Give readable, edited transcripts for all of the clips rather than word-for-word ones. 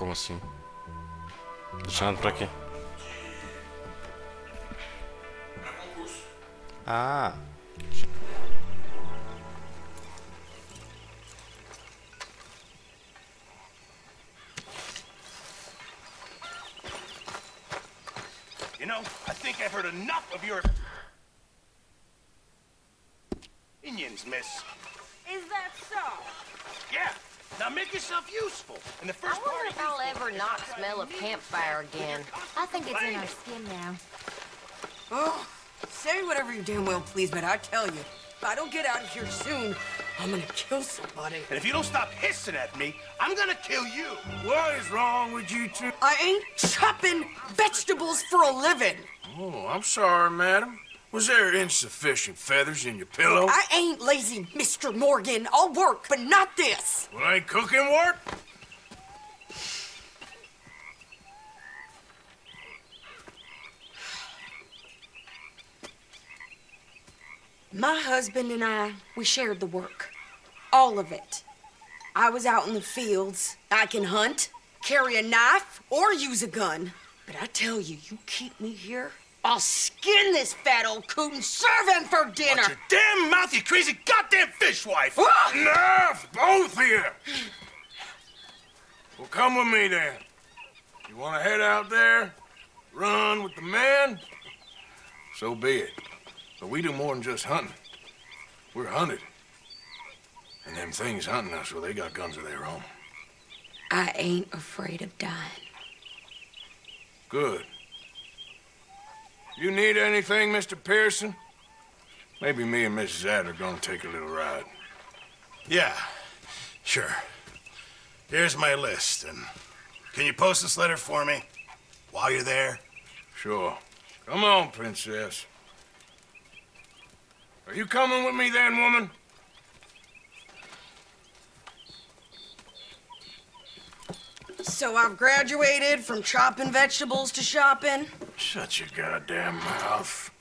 Como assim? Deixando pra quê? Ah. You know, I think I've heard enough of your opinions, miss. Is that so? Yeah. Now make yourself useful. And the I first wonder part if I'll ever not smell a campfire again. I think it's in our skin now. Oh, say whatever you damn well please, but I tell you, if I don't get out of here soon, I'm gonna kill somebody. And if you don't stop hissing at me, I'm gonna kill you. What is wrong with you two? I ain't chopping vegetables for a living. Oh, I'm sorry, madam. Was there insufficient feathers in your pillow? I ain't lazy, Mr. Morgan. I'll work, but not this. Well, ain't cooking work? My husband and I, we shared the work. All of it. I was out in the fields. I can hunt, carry a knife, or use a gun. But I tell you, you keep me here, I'll skin this fat old coot and serve him for dinner. Watch your damn mouth, you crazy goddamn fishwife! Enough, both of you! Well, come with me then. You want to head out there, run with the men? So be it. But we do more than just hunting. We're hunted. And them things hunting us, well, they got guns of their own. I ain't afraid of dying. Good. You need anything, Mr. Pearson? Maybe me and Mrs. Add are gonna take a little ride. Yeah, sure. Here's my list, and can you post this letter for me while you're there? Sure. Come on, Princess. Are you coming with me then, woman? So I've graduated from chopping vegetables to shopping. Shut your goddamn mouth.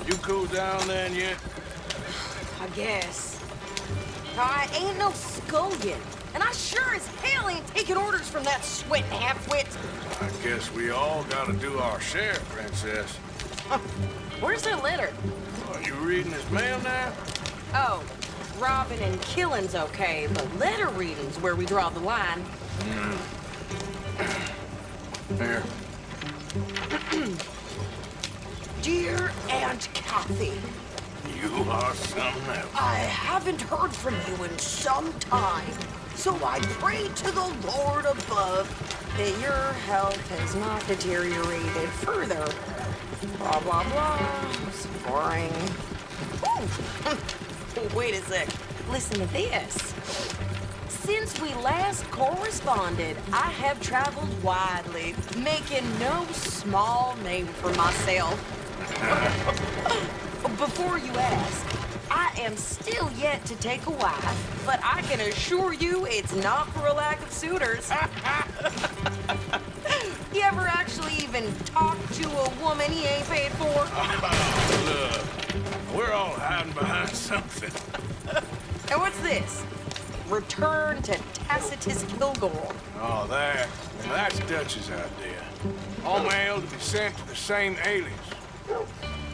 You cool down then yet? I guess. I ain't no scullion. And I sure as hell ain't taking orders from that sweating half-wit. I guess we all gotta do our share, Princess. Where's that letter? Are you reading his mail now? Oh, robbing and killing's okay, but letter reading's where we draw the line. Here. Dear Aunt Kathy, You are something else. I haven't heard from you in some time, so I pray to the Lord above that your health has not deteriorated further. Blah, blah, blah. It's boring. Ooh. Wait a sec. Listen to this. Since we last corresponded, I have traveled widely, making no small name for myself. Before you ask, I am still yet to take a wife, but I can assure you it's not for a lack of suitors. You ever actually even talk to a woman he ain't paid for? Look, we're all hiding behind something. And what's this? Return to Tacitus Kilgore. Oh, that. Well, that's Dutch's idea. All mail to be sent to the same alias.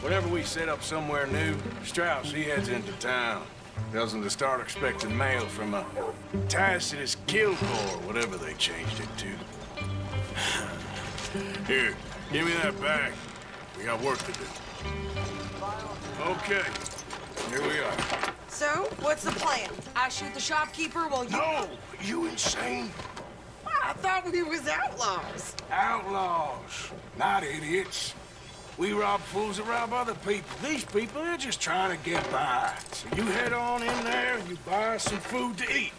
Whenever we set up somewhere new, Strauss, he heads into town. Tells them to start expecting mail from a Tacitus Kilgore, whatever they changed it to. Here, give me that bag. We got work to do. Okay, here we are. So, what's the plan? I shoot the shopkeeper while you... No, you insane? I thought we was outlaws. Outlaws, not idiots. We rob fools that rob other people. These people, they're just trying to get by. So you head on in there and you buy some food to eat.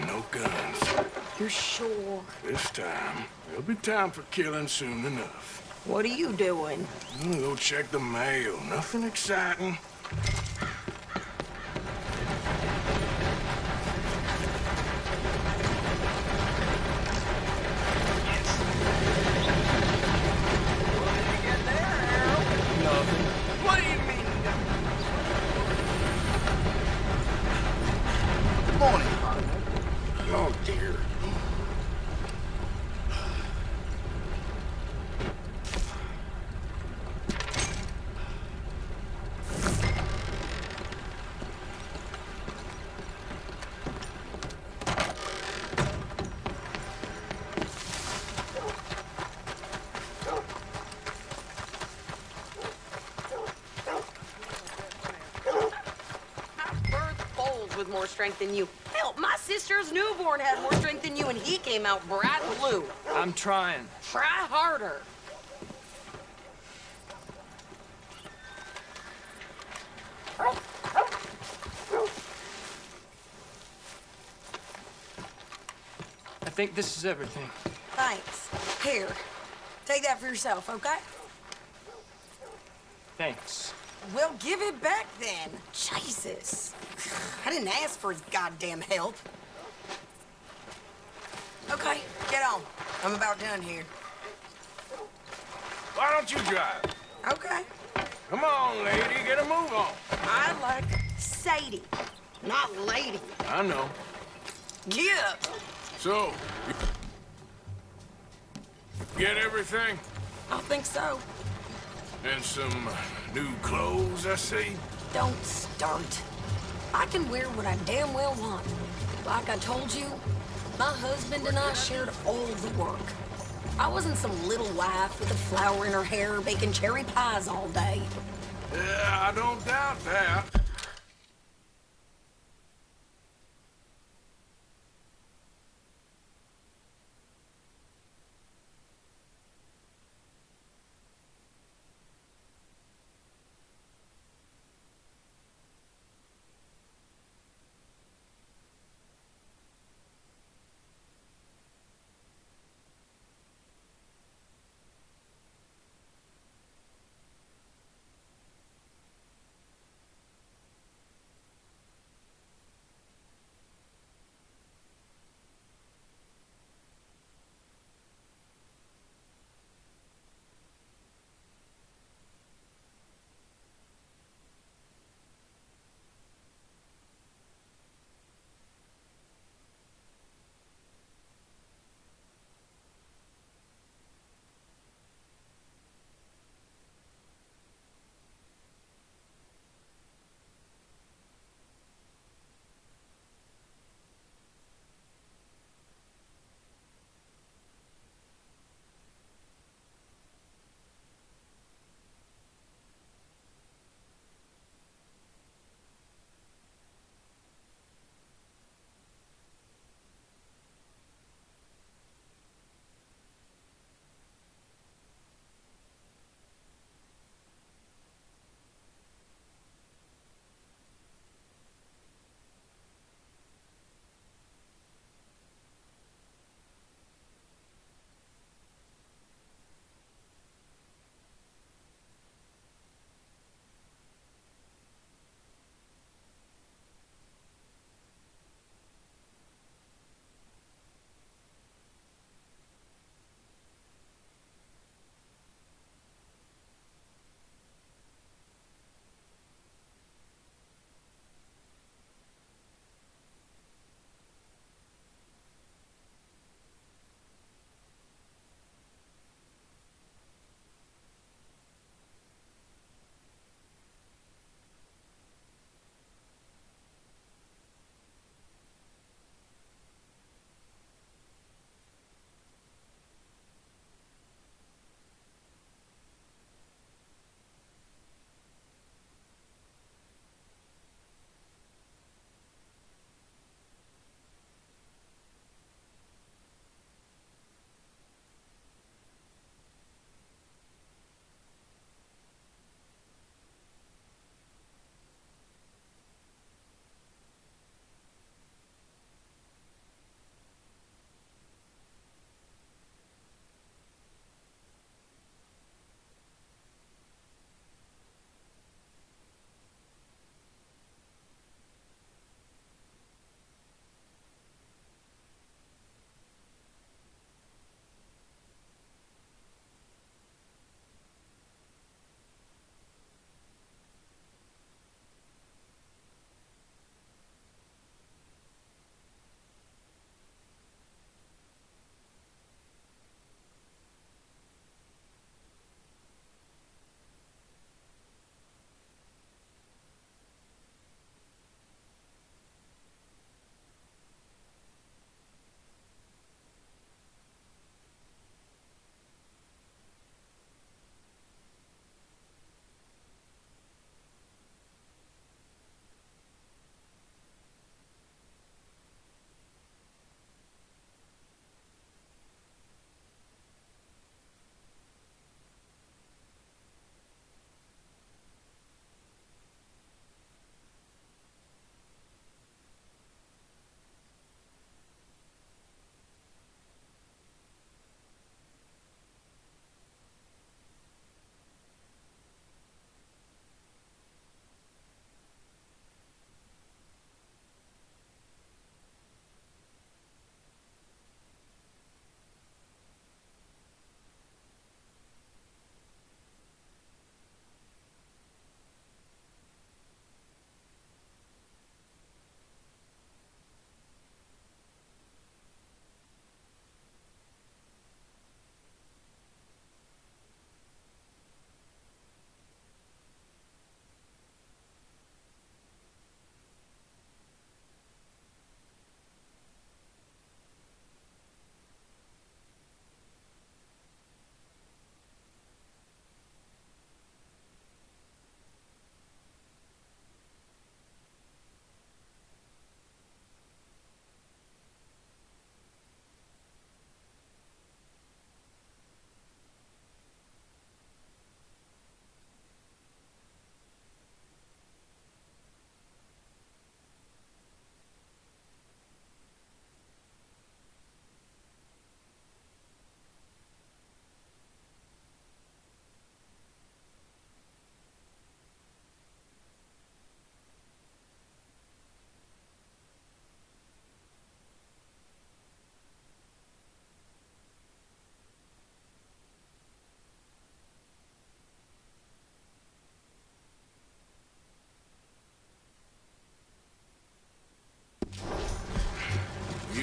No guns. You're sure? This time, there'll be time for killing soon enough. What are you doing? I'm gonna go check the mail. Nothing exciting. with more strength than you. Hell, my sister's newborn had more strength than you, and he came out bright blue. I'm trying. Try harder. I think this is everything. Thanks. Here, take that for yourself, okay? Thanks. Well, give it back then. Jesus. I didn't ask for his goddamn help. Okay, get on. I'm about done here. Why don't you drive? Okay. Come on, lady, get a move on. I like Sadie, not lady. I know. Get up. So, get everything? I think so. And some new clothes, I see. Don't start. I can wear what I damn well want. Like I told you, my husband and I shared all the work. I wasn't some little wife with a flower in her hair baking cherry pies all day. Yeah, I don't doubt that.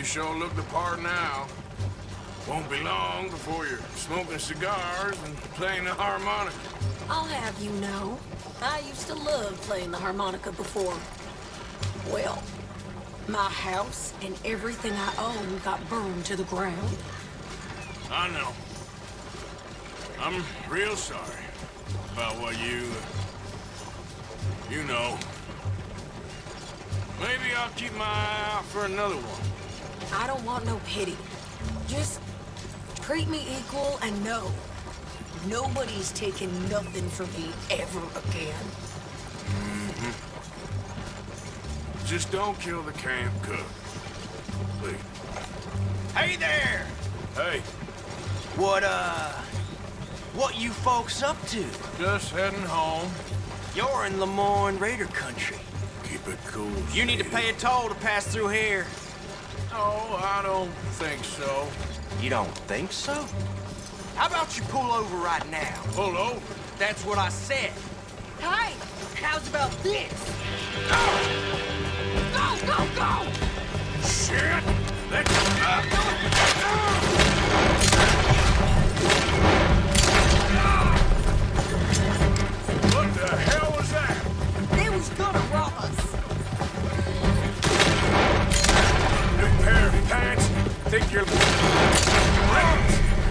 sure look the part now. Won't be long before you're smoking cigars and playing the harmonica. I'll have you know, I used to love playing the harmonica before. Well, my house and everything I own got burned to the ground. I know. I'm real sorry about what you know. Maybe I'll keep my eye out for another one. I don't want no pity. Just treat me equal and know nobody's taking nothing from me ever again. Just don't kill the camp cook. Please. Hey there! Hey, What you folks up to? just heading home. You're in Lemoyne Raider country. Keep it cool. You need to pay a toll to pass through here. No, I don't think so. You don't think so? How about you pull over right now? Pull over. That's what I said. Hey, how's about this? Go, go, go! Shit! Let's What the hell was that? They was gonna rob us. New pair of pants? Think you're...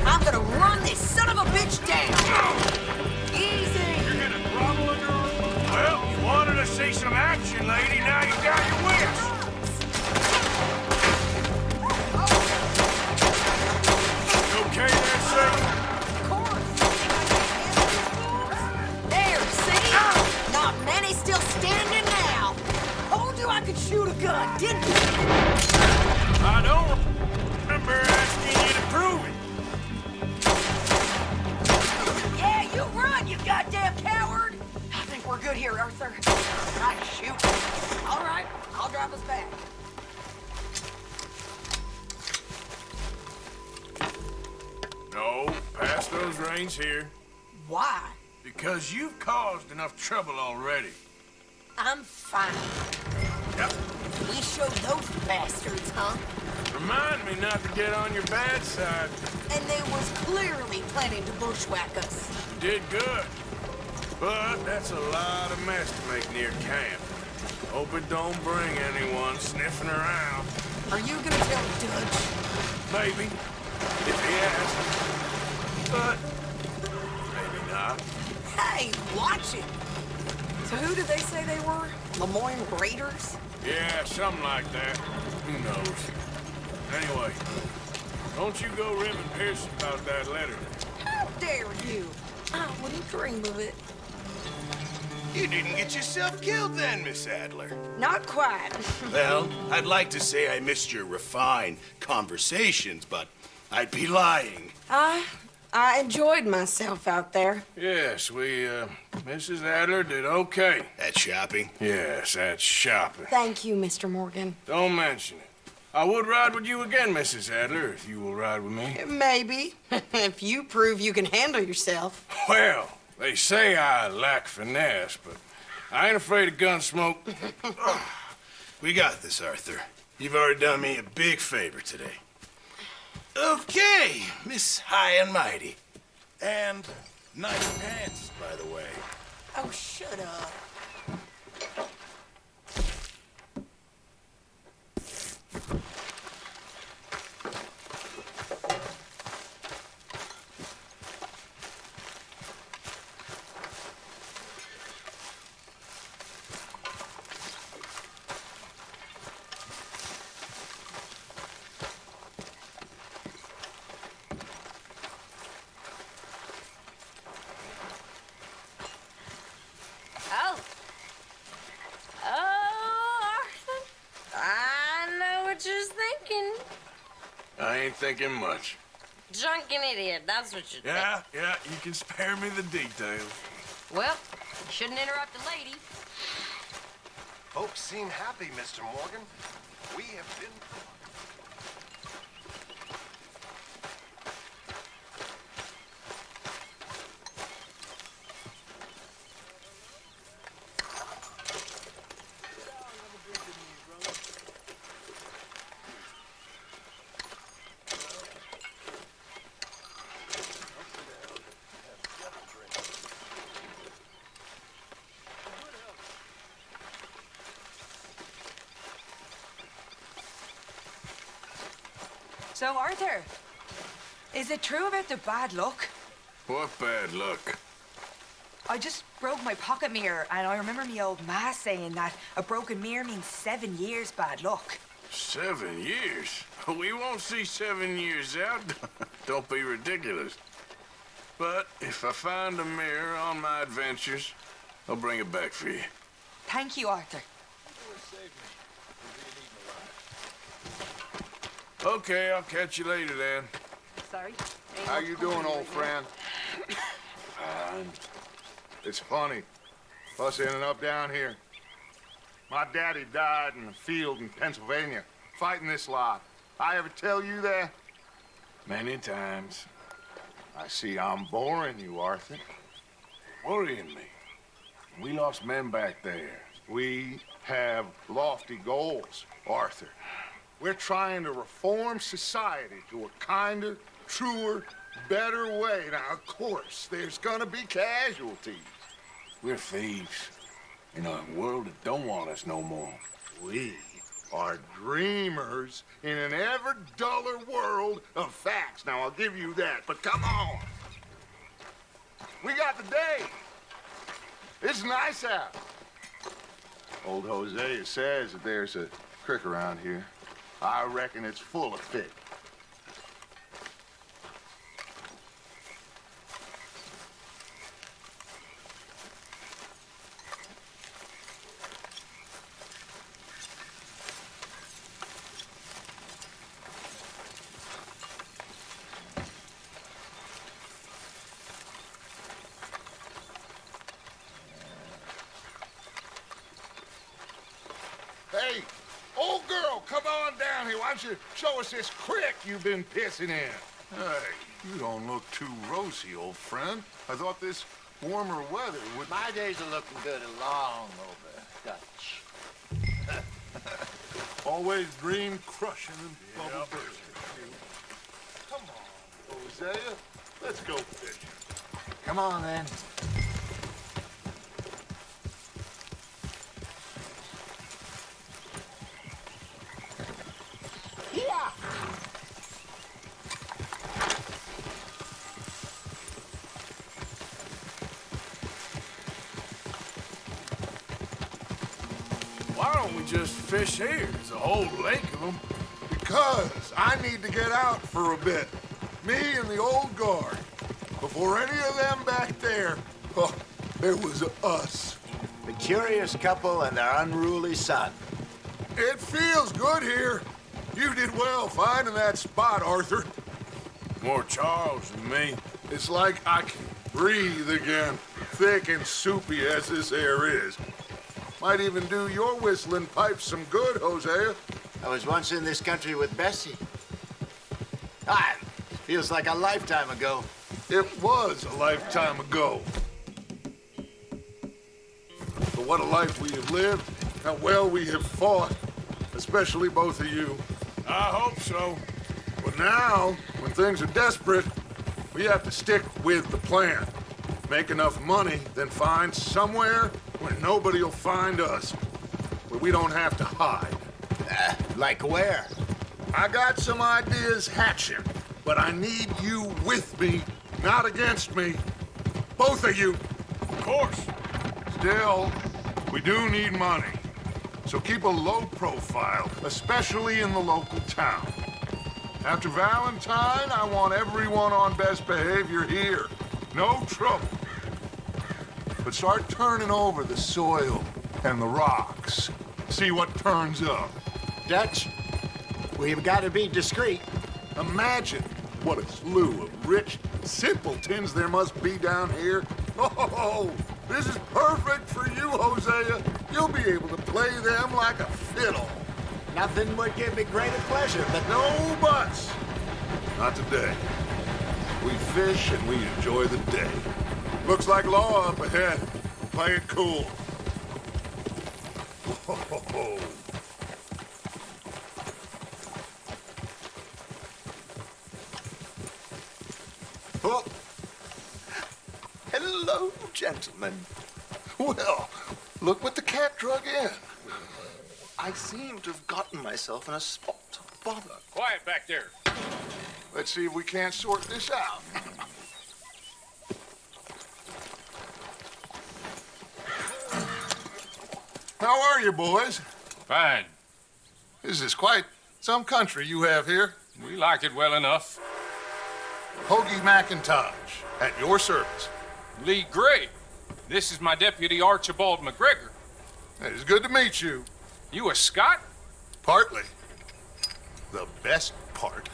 I'm gonna run this son of a bitch down. Easy. You're gonna grovel in your... Well, you wanted to see some action, lady. Now you got your wish. You okay there, sir? Of course. There, see? Not many still standing now. Told you I could shoot a gun, didn't you? I don't remember asking you to prove it. Yeah, you run, you goddamn coward! I think we're good here, Arthur. Nice shoot. All right, I'll drive us back. No, pass those reins here. Why? Because you've caused enough trouble already. I'm fine. Yep. We showed those bastards, huh? Remind me not to get on your bad side. And they was clearly planning to bushwhack us. You did good. But that's a lot of mess to make near camp. Hope it don't bring anyone sniffing around. Are you gonna tell Dutch? Maybe. If he asks. But maybe not. Hey, watch it! So who did they say they were? Lemoyne Raiders? Yeah, something like that. Who knows? Anyway, don't you go ribbing Pearson about that letter. How dare you? I wouldn't dream of it. You didn't get yourself killed then, Miss Adler. Not quite. Well, I'd like to say I missed your refined conversations, but I'd be lying. I enjoyed myself out there. Yes, Mrs. Adler did okay. At shopping? Yes, that's shopping. Thank you, Mr. Morgan. Don't mention it. I would ride with you again, Mrs. Adler, if you will ride with me. Maybe. If you prove you can handle yourself. Well, they say I lack finesse, but I ain't afraid of gun smoke. We got this, Arthur. You've already done me a big favor today. Okay, Miss High and Mighty. And nice pants, by the way. Oh, shut up. Oh. Oh, Arthur. I know what you're thinking. I ain't thinking much. Drunken idiot, that's what you're Yeah, you can spare me the details. Well, you shouldn't interrupt the lady. Folks seem happy, Mr. Morgan. We have been... So, Arthur, is it true about the bad luck? What bad luck? I just broke my pocket mirror, and I remember me old ma saying that a broken mirror means 7 years bad luck. 7 years? We won't see 7 years out. Don't be ridiculous. But if I find a mirror on my adventures, I'll bring it back for you. Thank you, Arthur. Okay, I'll catch you later then. Sorry. How you doing, old friend? Fine. It's funny, us ending up down here. My daddy died in the field in Pennsylvania, fighting this lot. I ever tell you that? Many times. I see I'm boring you, Arthur. Worrying me. We lost men back there. We have lofty goals, Arthur. We're trying to reform society to a kinder, truer, better way. Now, of course, there's gonna be casualties. We're thieves in a world that don't want us no more. We are dreamers in an ever duller world of facts. Now, I'll give you that, but come on. We got the day. It's nice out. Old Hosea says that there's a creek around here. I reckon it's full of fish. Hey, old girl, come on down here. Why don't you show us this creek you've been pissing in? Hey, you don't look too rosy, old friend. I thought this warmer weather would... My days are looking good along over Dutch. Always dream crushing and bubble bursting. Come on, Hosea. Let's go fishing. Come on, then. Why don't we just fish here? There's a whole lake of them. Because I need to get out for a bit. Me and the old guard. Before any of them back there, oh, it was us. The curious couple and their unruly son. It feels good here. You did well finding that spot, Arthur. More Charles than me. It's like I can breathe again, thick and soupy as this air is. Might even do your whistling pipes some good, Hosea. I was once in this country with Bessie. Ah, feels like a lifetime ago. It was a lifetime ago. But what a life we have lived, how well we have fought, especially both of you. I hope so. But now, when things are desperate, we have to stick with the plan. Make enough money, then find somewhere where nobody will find us. Where we don't have to hide. Like where? I got some ideas hatching, but I need you with me, not against me. Both of you. Of course. Still, we do need money. So keep a low profile, especially in the local town. After Valentine, I want everyone on best behavior here. No trouble. But start turning over the soil and the rocks. See what turns up. Dutch, we've got to be discreet. Imagine what a slew of rich simpletons there must be down here. Oh, this is perfect for you, Hosea. You'll be able to play them like a fiddle. Nothing would give me greater pleasure, but No buts. Not today. We fish and we enjoy the day. Looks like law up ahead. Play it cool. Oh. Oh. Hello, gentlemen. Well, look what the cat drug in. I seem to have gotten myself in a spot. bother. Quiet back there. Let's see if we can't sort this out. How are you, boys? Fine. This is quite some country you have here. We like it well enough. Hoagie McIntosh, at your service. Lee Gray. This is my deputy, Archibald McGregor. It is good to meet you. You a Scot? Partly. The best part.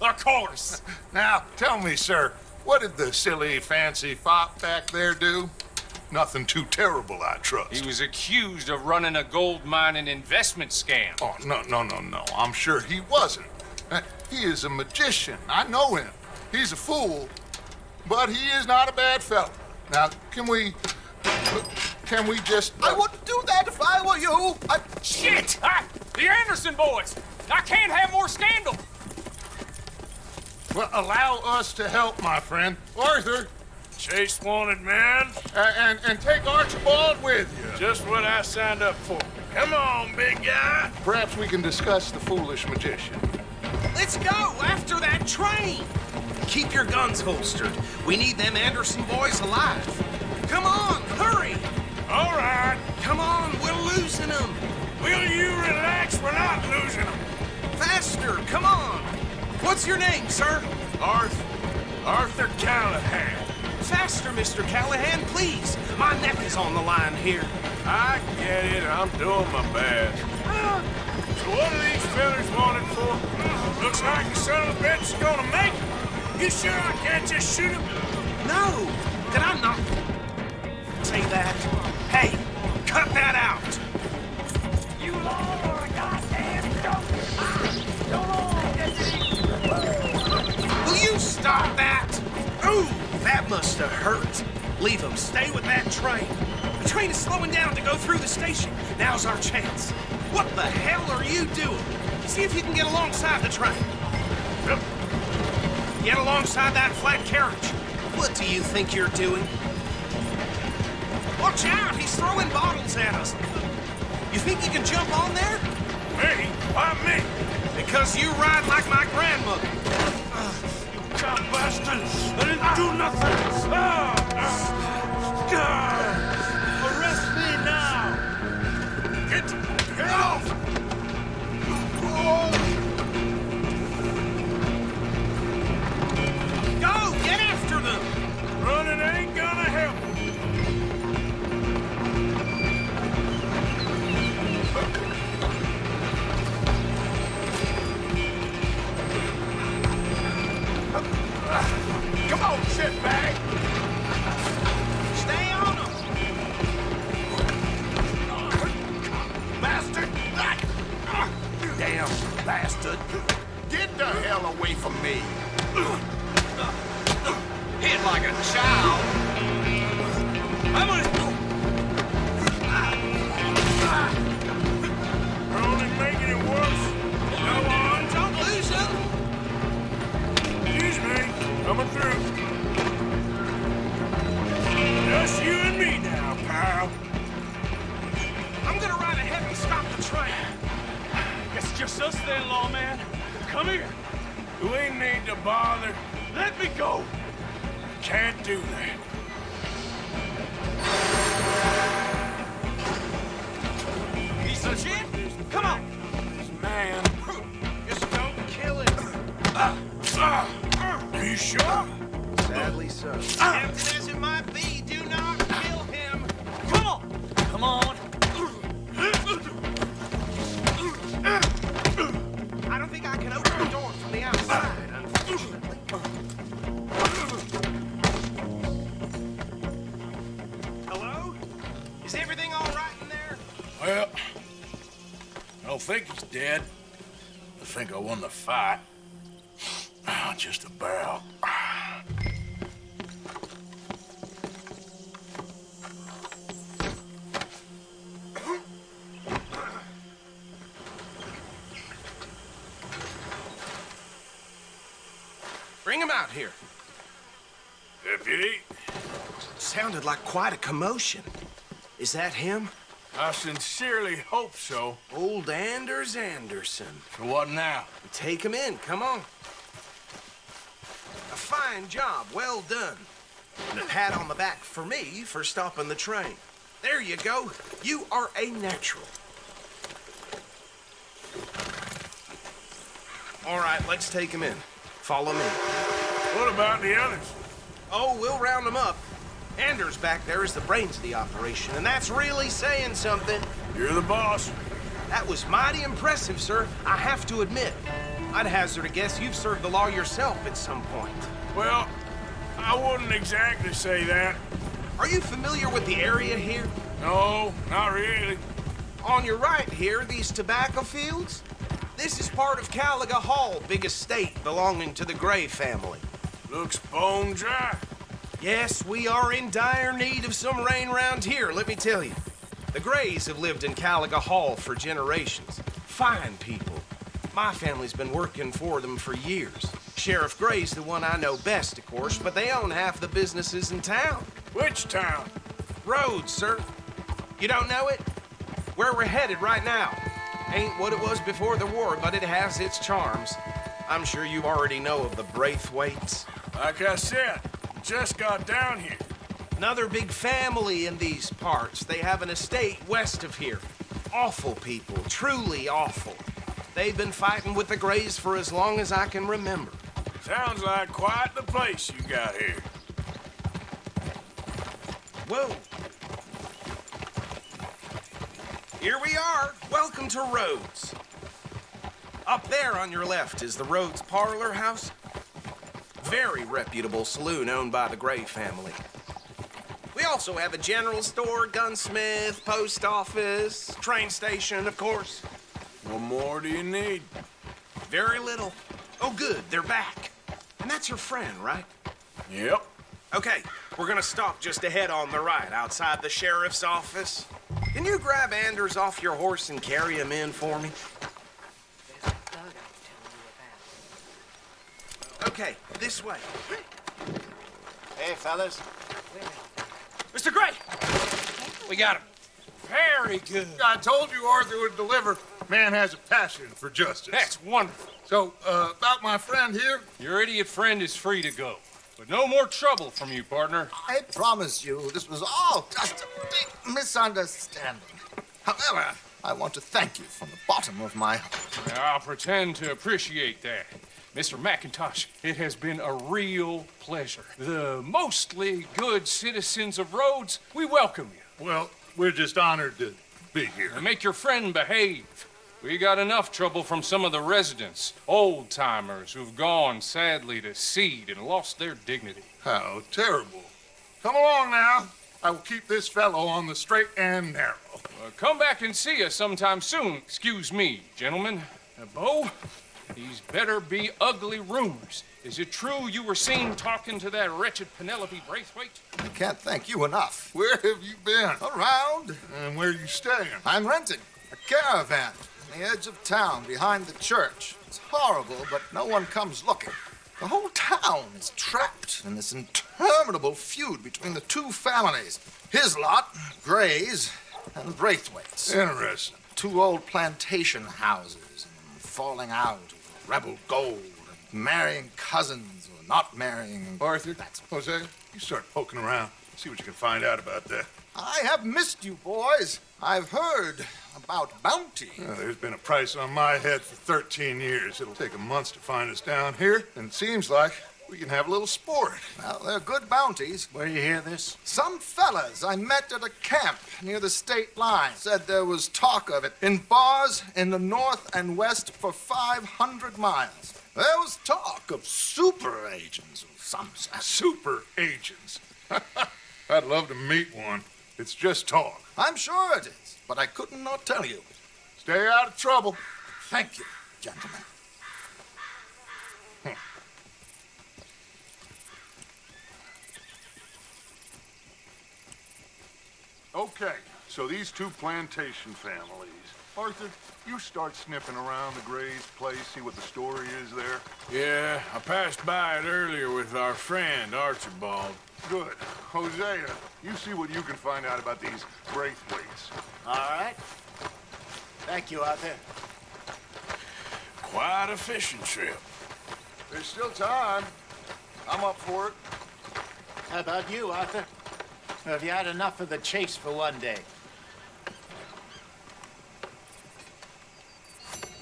Of course. Now, tell me, sir, what did the silly, fancy fop back there do? Nothing too terrible, I trust. He was accused of running a gold mining investment scam. Oh, no. I'm sure he wasn't. He is a magician. I know him. He's a fool, but he is not a bad fellow. Now, can we just... I wouldn't do that if I were you. Shit! The Anderson boys! I can't have more scandal! Well, allow us to help, my friend. Arthur, Chase wanted, man. and take Archibald with you. Just what I signed up for. Come on, big guy. Perhaps we can discuss the foolish magician. Let's go after that train. Keep your guns holstered. We need them Anderson boys alive. Come on, hurry. All right. Come on, we're losing them. Will you relax? We're not losing them. Faster, come on. What's your name, sir? Arthur Callahan. Faster, Mr. Callahan, please. My neck is on the line here. I get it. I'm doing my best. So what are these fellas wanted for? Looks like the son of a bitch is gonna make it. You sure I can't just shoot him? No, did I not say that? Hey, cut that out. You Lord, goddamn Will you stop that? Ooh, that must have hurt. Leave him. Stay with that train. The train is slowing down to go through the station. Now's our chance. What the hell are you doing? See if you can get alongside the train. Get alongside that flat carriage. What do you think you're doing? Watch out! He's throwing bottles at us. You think you can jump on there? Me? Why me? Because you ride like my grandmother. God bastard! I didn't do nothing! Arrest me now! Get off! Go! Get after them! Running ain't gonna help. Come on, shitbag! Stay on them! Bastard! Damn bastard! Get the hell away from me! Hit like a child! I'm gonna... We're only making it worse. Go on, don't lose him! Excuse me. Coming through. Just you and me now, pal. I'm gonna ride ahead and stop the train. It's just us then, lawman. Come here. We ain't need to bother. Let me go. Can't do that. Piece of shit! Come on! This man. Just don't kill him. Are you sure? Sadly so. Tempted as it might be, do not kill him. Come on! Come on. I don't think I can open the door from the outside, unfortunately. Hello? Is everything all right in there? Well, I don't think he's dead. I think I won the fight. Just about. Bring him out here. Deputy? Sounded like quite a commotion. Is that him? I sincerely hope so. Old Anders Anderson. So what now? Take him in, come on. A fine job, well done. And a pat on the back for me for stopping the train. There you go. You are a natural. All right, let's take him in. Follow me. What about the others? Oh, we'll round them up. Anders back there is the brains of the operation, and that's really saying something. You're the boss. That was mighty impressive, sir. I have to admit. I'd hazard a guess you've served the law yourself at some point. Well, I wouldn't exactly say that. Are you familiar with the area here? No, not really. On your right here, these tobacco fields? This is part of Caliga Hall, big estate belonging to the Gray family. Looks bone dry. Yes, we are in dire need of some rain round here, let me tell you. The Grays have lived in Caliga Hall for generations. Fine people. My family's been working for them for years. Sheriff Gray's the one I know best, of course, but they own half the businesses in town. Which town? Rhodes, sir. You don't know it? Where we're headed right now. Ain't what it was before the war, but it has its charms. I'm sure you already know of the Braithwaites. Like I said, just got down here. Another big family in these parts. They have an estate west of here. Awful people, truly awful. They've been fighting with the Grays for as long as I can remember. Sounds like quite the place you got here. Whoa. Here we are. Welcome to Rhodes. Up there on your left is the Rhodes Parlor House. Very reputable saloon owned by the Gray family. We also have a general store, gunsmith, post office, train station, of course. What more do you need? Very little. Oh, good, they're back. And that's your friend, right? Yep. Okay, we're gonna stop just ahead on the right, outside the sheriff's office. Can you grab Anders off your horse and carry him in for me? Okay, this way. Hey, fellas. Mr. Gray! We got him. Very good. I told you Arthur would deliver. Man has a passion for justice. That's wonderful. So, about my friend here? Your idiot friend is free to go. But no more trouble from you, partner. I promise you, this was all just a big misunderstanding. However, I want to thank you from the bottom of my heart. I'll pretend to appreciate that. Mr. McIntosh, it has been a real pleasure. The mostly good citizens of Rhodes, we welcome you. Well, we're just honored to be here. Now make your friend behave. We got enough trouble from some of the residents, old-timers who've gone, sadly, to seed and lost their dignity. How terrible. Come along now. I will keep this fellow on the straight and narrow. Come back and see us sometime soon. Excuse me, gentlemen. Bo, these better be ugly rumors. Is it true you were seen talking to that wretched Penelope Braithwaite? I can't thank you enough. Where have you been? Around. And where are you staying? I'm renting a caravan on the edge of town behind the church. It's horrible, but no one comes looking. The whole town is trapped in this interminable feud between the two families. His lot, Gray's, and Braithwaite's. Interesting. Two old plantation houses and falling out over rebel gold and marrying cousins or not marrying. Arthur, Jose, you start poking around. See what you can find out about that. I have missed you, boys. I've heard about bounty. There's been a price on my head for 13 years. It'll take a month to find us down here, and it seems like we can have a little sport. Well, they're good bounties. Where you hear this? Some fellas I met at a camp near the state line said there was talk of it in bars in the north and west for 500 miles. There was talk of super agents of some sort. Super agents. I'd love to meet one. It's just talk. I'm sure it is, but I couldn't not tell you. Stay out of trouble. Thank you, gentlemen. Okay, so these two plantation families. Arthur, you start sniffing around the Gray's place, see what the story is there. Yeah, I passed by it earlier with our friend, Archibald. Good. Hosea, you see what you can find out about these Braithwaites. All right. Thank you, Arthur. Quite a fishing trip. There's still time. I'm up for it. How about you, Arthur? Or have you had enough of the chase for one day?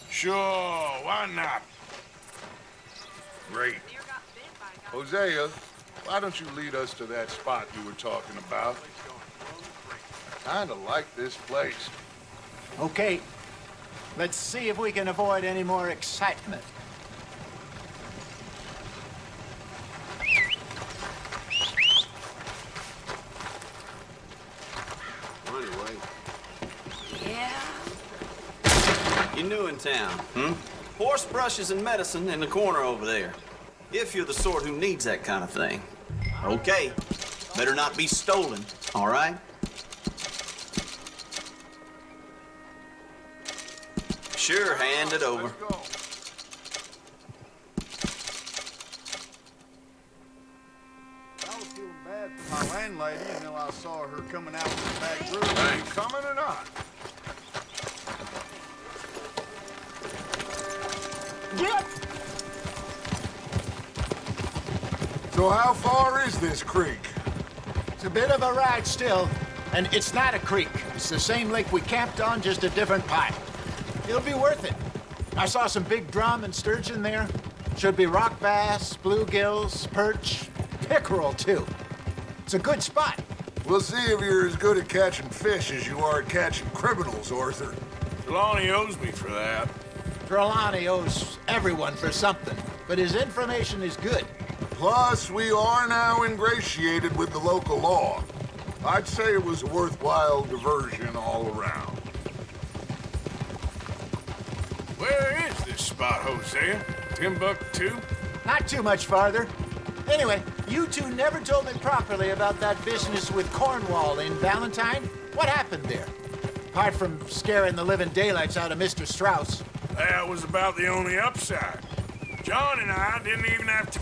Sure, why not? Great. Hosea, why don't you lead us to that spot you were talking about? I kinda like this place. Okay. Let's see if we can avoid any more excitement. Anyway, Yeah? you're new in town, hmm? Horse brushes and medicine in the corner over there. If you're the sort who needs that kind of thing. Okay. Better not be stolen, all right? Sure, hand it over. Let's go. I was feeling bad for my landlady until I saw her coming out with the back room. Are you coming or not? Yep. So how far is this creek? It's a bit of a ride still, and it's not a creek. It's the same lake we camped on, just a different pipe. It'll be worth it. I saw some big drum and sturgeon there. Should be rock bass, bluegills, perch, pickerel, too. It's a good spot. We'll see if you're as good at catching fish as you are at catching criminals, Arthur. Trelawney owes me for that. Trelawney owes everyone for something, but his information is good. Plus, we are now ingratiated with the local law. I'd say it was a worthwhile diversion all around. Where is this spot, Hosea? Timbuktu? Not too much farther. Anyway, you two never told me properly about that business with Cornwall in Valentine. What happened there? Apart from scaring the living daylights out of Mr. Strauss. That was about the only upside. John and I didn't even have to...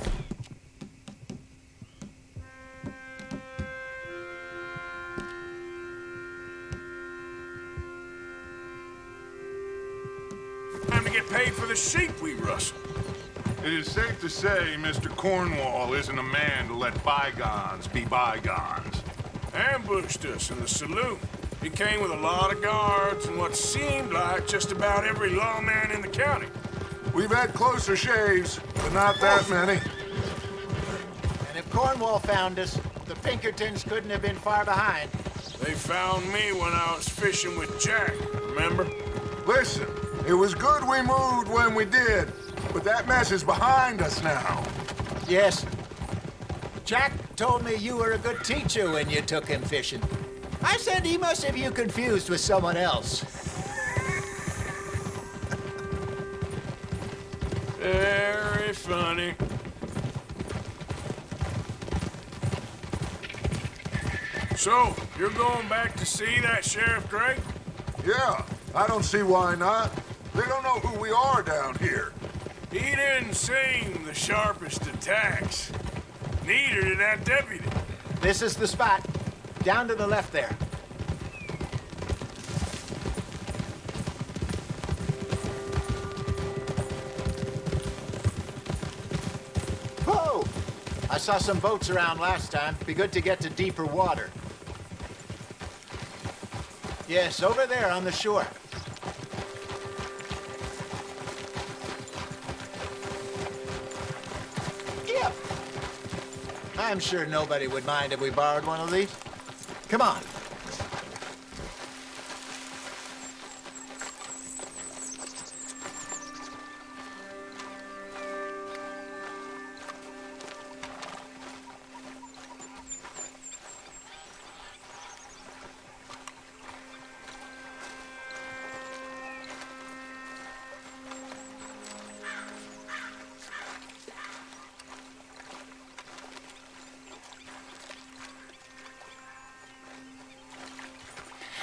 time to get paid for the sheep we rustled. It is safe to say Mr. Cornwall isn't a man to let bygones be bygones. Ambushed us in the saloon. He came with a lot of guards and what seemed like just about every lawman in the county. We've had closer shaves, but not that many. And if Cornwall found us, the Pinkertons couldn't have been far behind. They found me when I was fishing with Jack, remember? Listen, it was good we moved when we did, but that mess is behind us now. Yes. Jack told me you were a good teacher when you took him fishing. I said he must have you confused with someone else. Very funny. So, you're going back to see that Sheriff Gray? Yeah, I don't see why not. They don't know who we are down here. He didn't seem the sharpest attacks. Neither did that deputy. This is the spot. Down to the left there. Whoa! I saw some boats around last time. Be good to get to deeper water. Yes, over there on the shore. Yep. I'm sure nobody would mind if we borrowed one of these. Come on.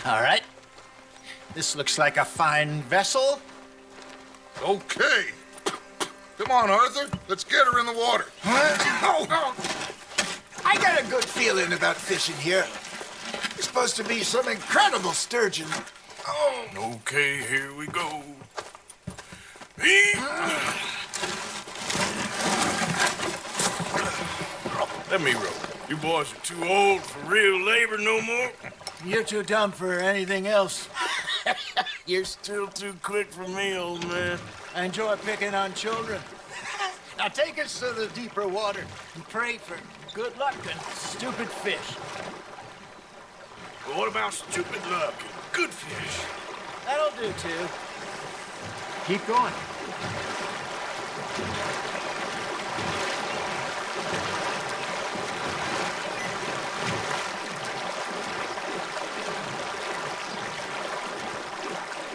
All right. This looks like a fine vessel. Okay. Come on, Arthur. Let's get her in the water. I I got a good feeling about fishing here. There's supposed to be some incredible sturgeon. Oh, Okay, here we go. Let me row. You boys are too old for real labor no more. you're too dumb for anything else. You're still too quick for me, old man. I enjoy picking on children. Now take us to the deeper water and pray for good luck and stupid fish. But what about stupid luck and good fish? That'll do, too. Keep going.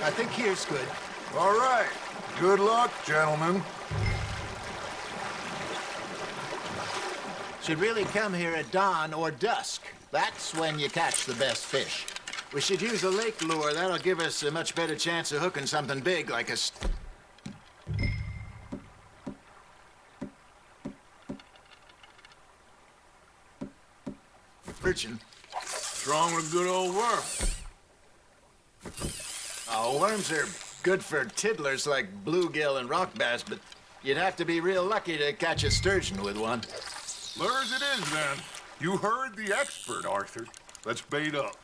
I think here's good. All right. Good luck, gentlemen. Should really come here at dawn or dusk. That's when you catch the best fish. We should use a lake lure. That'll give us a much better chance of hooking something big like a... Sturgeon. Strong with a good old worm. Oh, worms are good for tiddlers like bluegill and rock bass, but you'd have to be real lucky to catch a sturgeon with one. Lures it is, then. You heard the expert, Arthur. Let's bait up.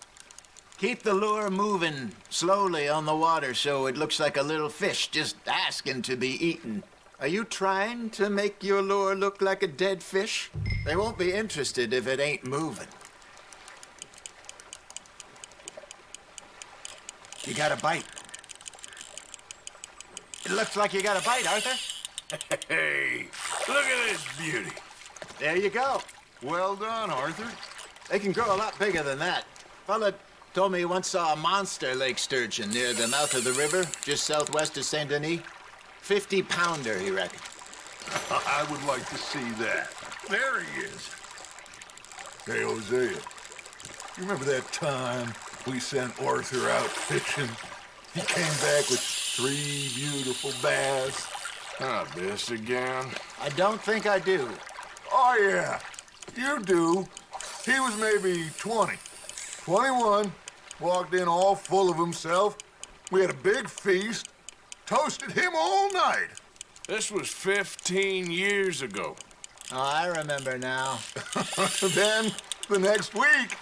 Keep the lure moving slowly on the water so it looks like a little fish just asking to be eaten. Are you trying to make your lure look like a dead fish? They won't be interested if it ain't moving. You got a bite. It looks like you got a bite, Arthur. Hey, look at this beauty. There you go. Well done, Arthur. They can grow a lot bigger than that. Fella told me he once saw a monster lake sturgeon near the mouth of the river, just southwest of Saint Denis. 50-pounder, he reckoned. I would like to see that. There he is. Hey, Hosea. You remember that time we sent Arthur out fishing? He came back with 3 beautiful bass. Ah, this again. I don't think I do. Oh, yeah. You do. He was maybe 20. 21. Walked in all full of himself. We had a big feast. Toasted him all night. This was 15 years ago. Oh, I remember now. Then, the next week,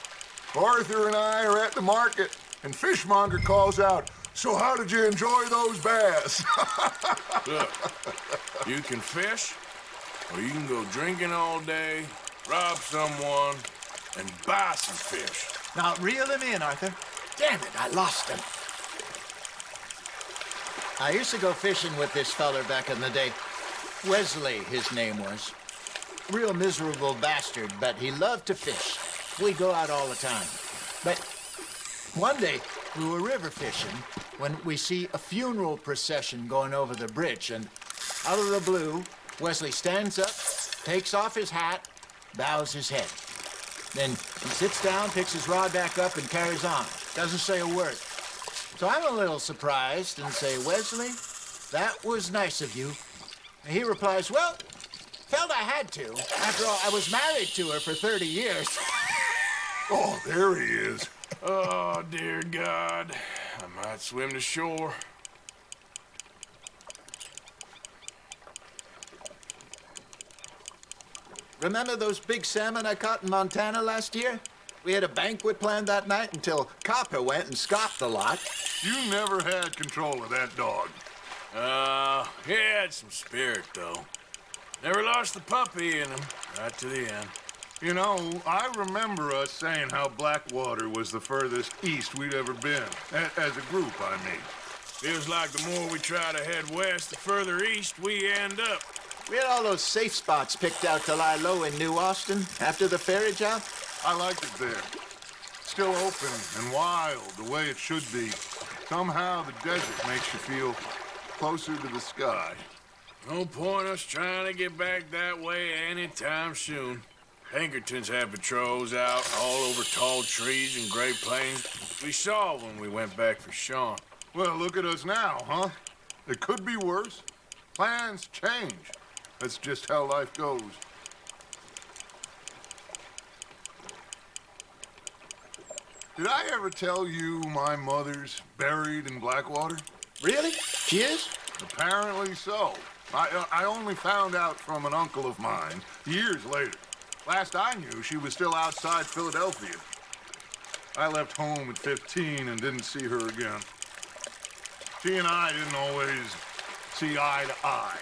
Arthur and I are at the market, and Fishmonger calls out, "So how did you enjoy those bass?" Look, you can fish, or you can go drinking all day, rob someone, and buy some fish. Now, reel him in, Arthur. Damn it, I lost him. I used to go fishing with this feller back in the day. Wesley, his name was. Real miserable bastard, but he loved to fish. We'd go out all the time. But one day, we were river fishing when we see a funeral procession going over the bridge, and out of the blue, Wesley stands up, takes off his hat, bows his head. Then he sits down, picks his rod back up, and carries on. Doesn't say a word. So I'm a little surprised and say, "Wesley, that was nice of you." And he replies, "Well, felt I had to. After all, I was married to her for 30 years. Oh, there he is. Oh, dear God. I might swim to shore. Remember those big salmon I caught in Montana last year? We had a banquet planned that night until Copper went and scoffed the lot. You never had control of that dog. He had some spirit, though. Never lost the puppy in him, right to the end. You know, I remember us saying how Blackwater was the furthest east we'd ever been. As a group, I mean. Feels like the more we try to head west, the further east we end up. We had all those safe spots picked out to lie low in New Austin after the ferry job. I liked it there. Still open and wild, the way it should be. Somehow the desert makes you feel closer to the sky. No point us trying to get back that way anytime soon. Pinkertons have patrols out all over tall trees and Great Plains. We saw when we went back for Sean. Well, look at us now, huh? It could be worse. Plans change. That's just how life goes. Did I ever tell you my mother's buried in Blackwater? Really? She is? Apparently so. I only found out from an uncle of mine years later. Last I knew, she was still outside Philadelphia. I left home at 15 and didn't see her again. She and I didn't always see eye to eye.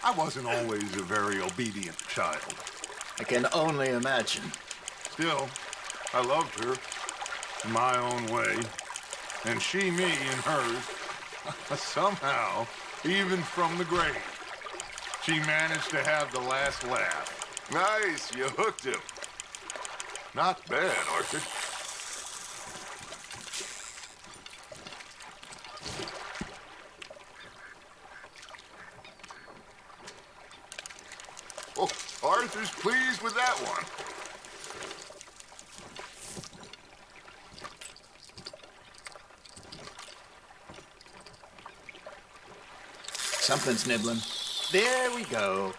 I wasn't always a very obedient child. I can only imagine. Still, I loved her in my own way, and she me in hers. Somehow, even from the grave, she managed to have the last laugh. Nice, you hooked him. Not bad, Arthur. Oh, Arthur's pleased with that one. Something's nibbling. There we go.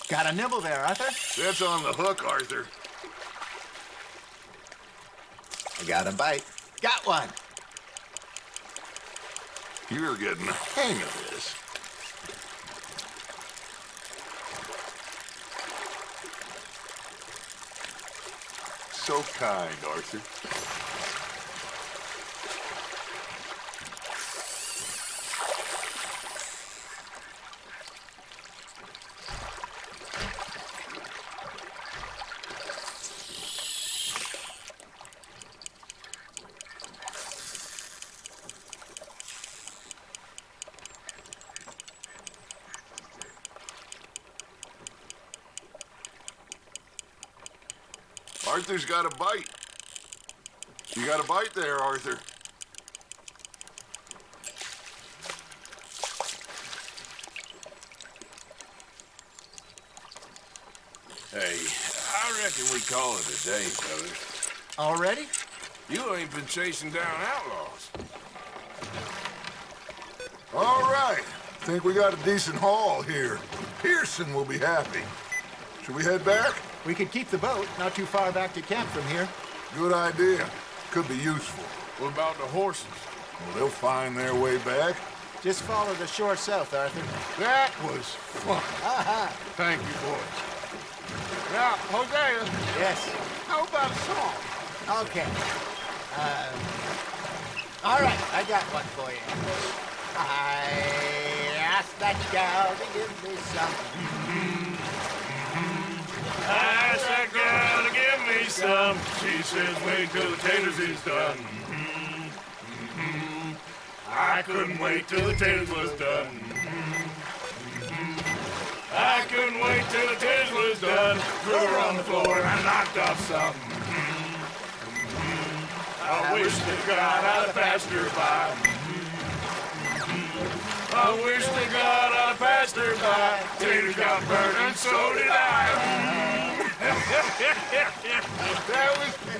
Got a nibble there, Arthur? That's on the hook, Arthur. I got a bite. Got one. You're getting the hang of this. So kind, Arthur. Arthur's got a bite. You got a bite there, Arthur. Hey, I reckon we call it a day, fellas. Already? You ain't been chasing down outlaws. All right. Think we got a decent haul here. Pearson will be happy. Should we head back? We could keep the boat not too far back to camp from here. Good idea. Could be useful. What about the horses? Well, they'll find their way back. Just follow the shore south, Arthur. That was fun. Thank you, boys. Now, Hosea, Yes. how about a song? Okay. All right, I got one for you. I asked that gal to give me some. I asked that girl to give me some. She says, wait till the taters is done. I couldn't wait till the taters was done. I couldn't wait till the taters was done. Threw her on the floor and I knocked off some. I wish to God I'd have passed her by. I wish to God I'd have passed her by. Taters got burned and so did I.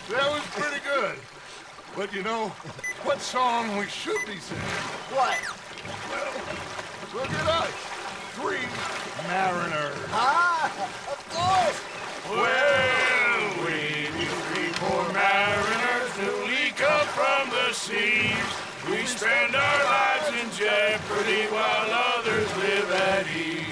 That was pretty good. But you know, what song we should be singing? What? Well, look at us. 3 mariners. Ah, of course. Well, we three poor mariners newly come from the seas. We spend our lives in jeopardy while others live at ease.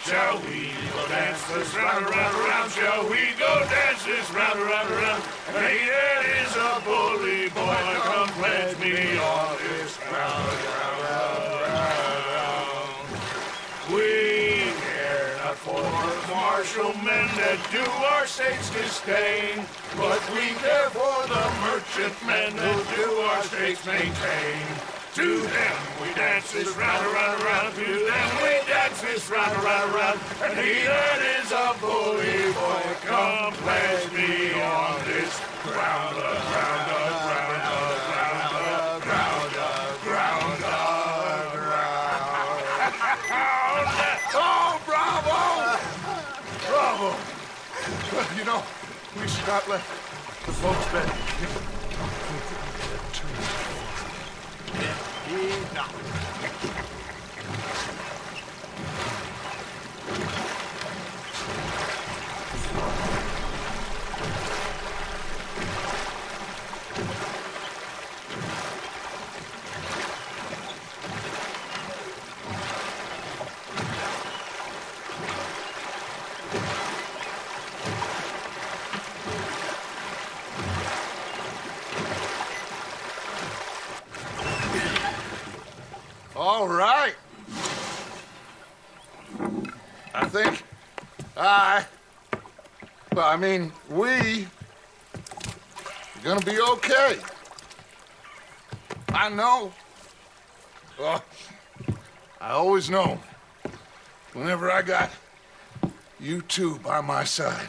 Shall we go dance this round, around, around? Shall we go dance this round, around, around? Hey, that is a bully boy. Come pledge me on this round, round, round, round. We care Martial men that do our state's disdain, but we care for the merchant men who do our state's maintain. To them we dance this round, around, around. To them we dance this round, around, around. And he that is a bully boy, come pledge me on this ground, ground, ground, ground, ground, ground, ground. Oh, bravo! Bravo! You know, we should not let the folks back. All right. I think we're gonna be okay. I know. Well, I always know. Whenever I got you two by my side,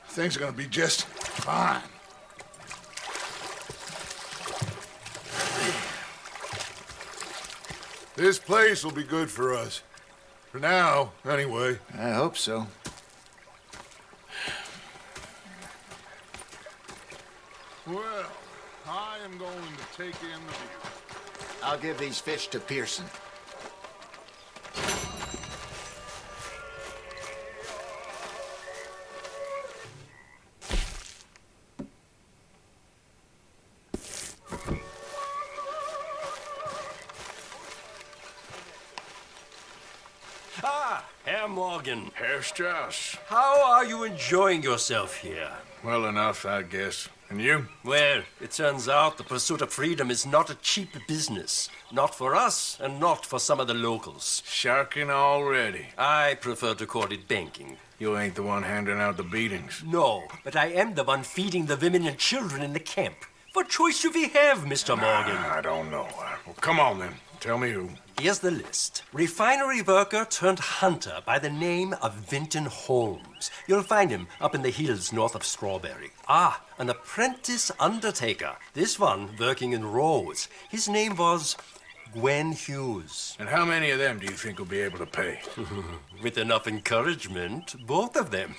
things are gonna be just fine. This place will be good for us. For now, anyway. I hope so. Well, I am going to take in the view. I'll give these fish to Pearson. Ah, Herr Morgan. Herr Strauss. How are you enjoying yourself here? Well enough, I guess. And you? Well, it turns out the pursuit of freedom is not a cheap business. Not for us, and not for some of the locals. Sharking already. I prefer to call it banking. You ain't the one handing out the beatings. No, but I am the one feeding the women and children in the camp. What choice do we have, Mr. Morgan? I don't know. Well, come on, then. Tell me who. Here's the list. Refinery worker turned hunter by the name of Vinton Holmes. You'll find him up in the hills north of Strawberry. Ah, an apprentice undertaker. This one working in Rhodes. His name was Gwen Hughes. And how many of them do you think will be able to pay? With enough encouragement, both of them.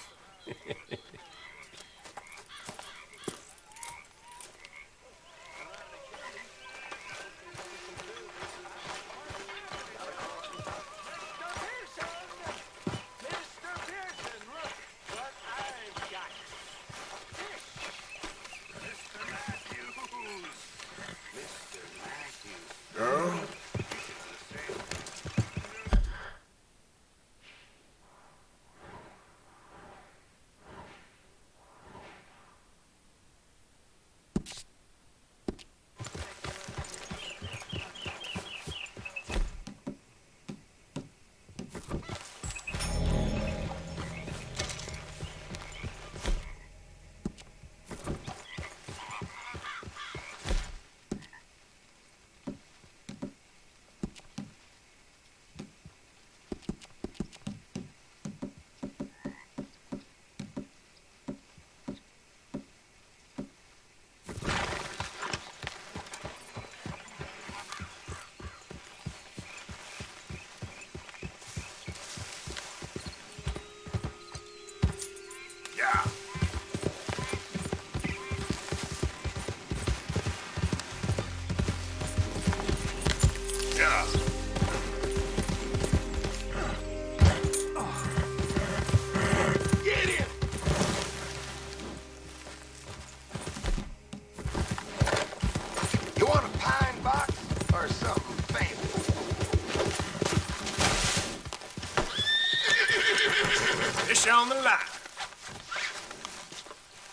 On the line.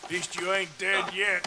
At least you ain't dead yet.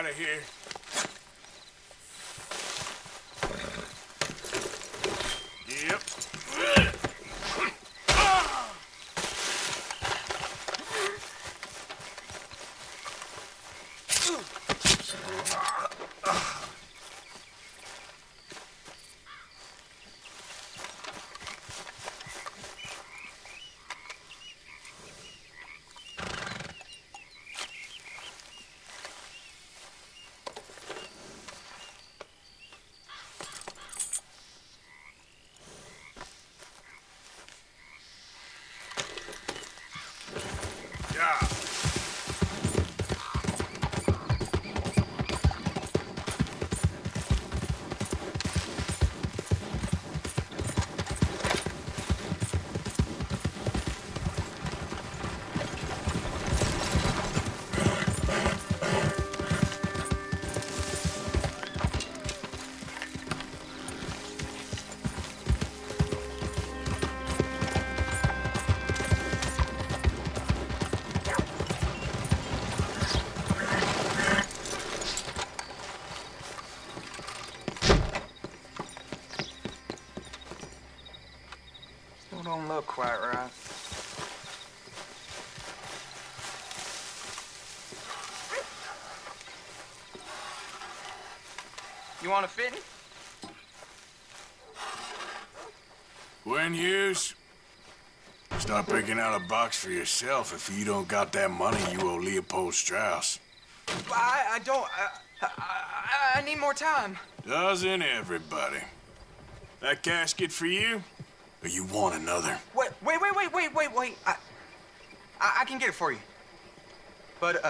out of here. Yep. Still don't look quite right. You want a fitting? Gwen Hughes, start picking out a box for yourself. If you don't got that money, you owe Leopold Strauss. I don't. I need more time. Doesn't everybody? That casket for you? Or you want another? Wait. I can get it for you. But,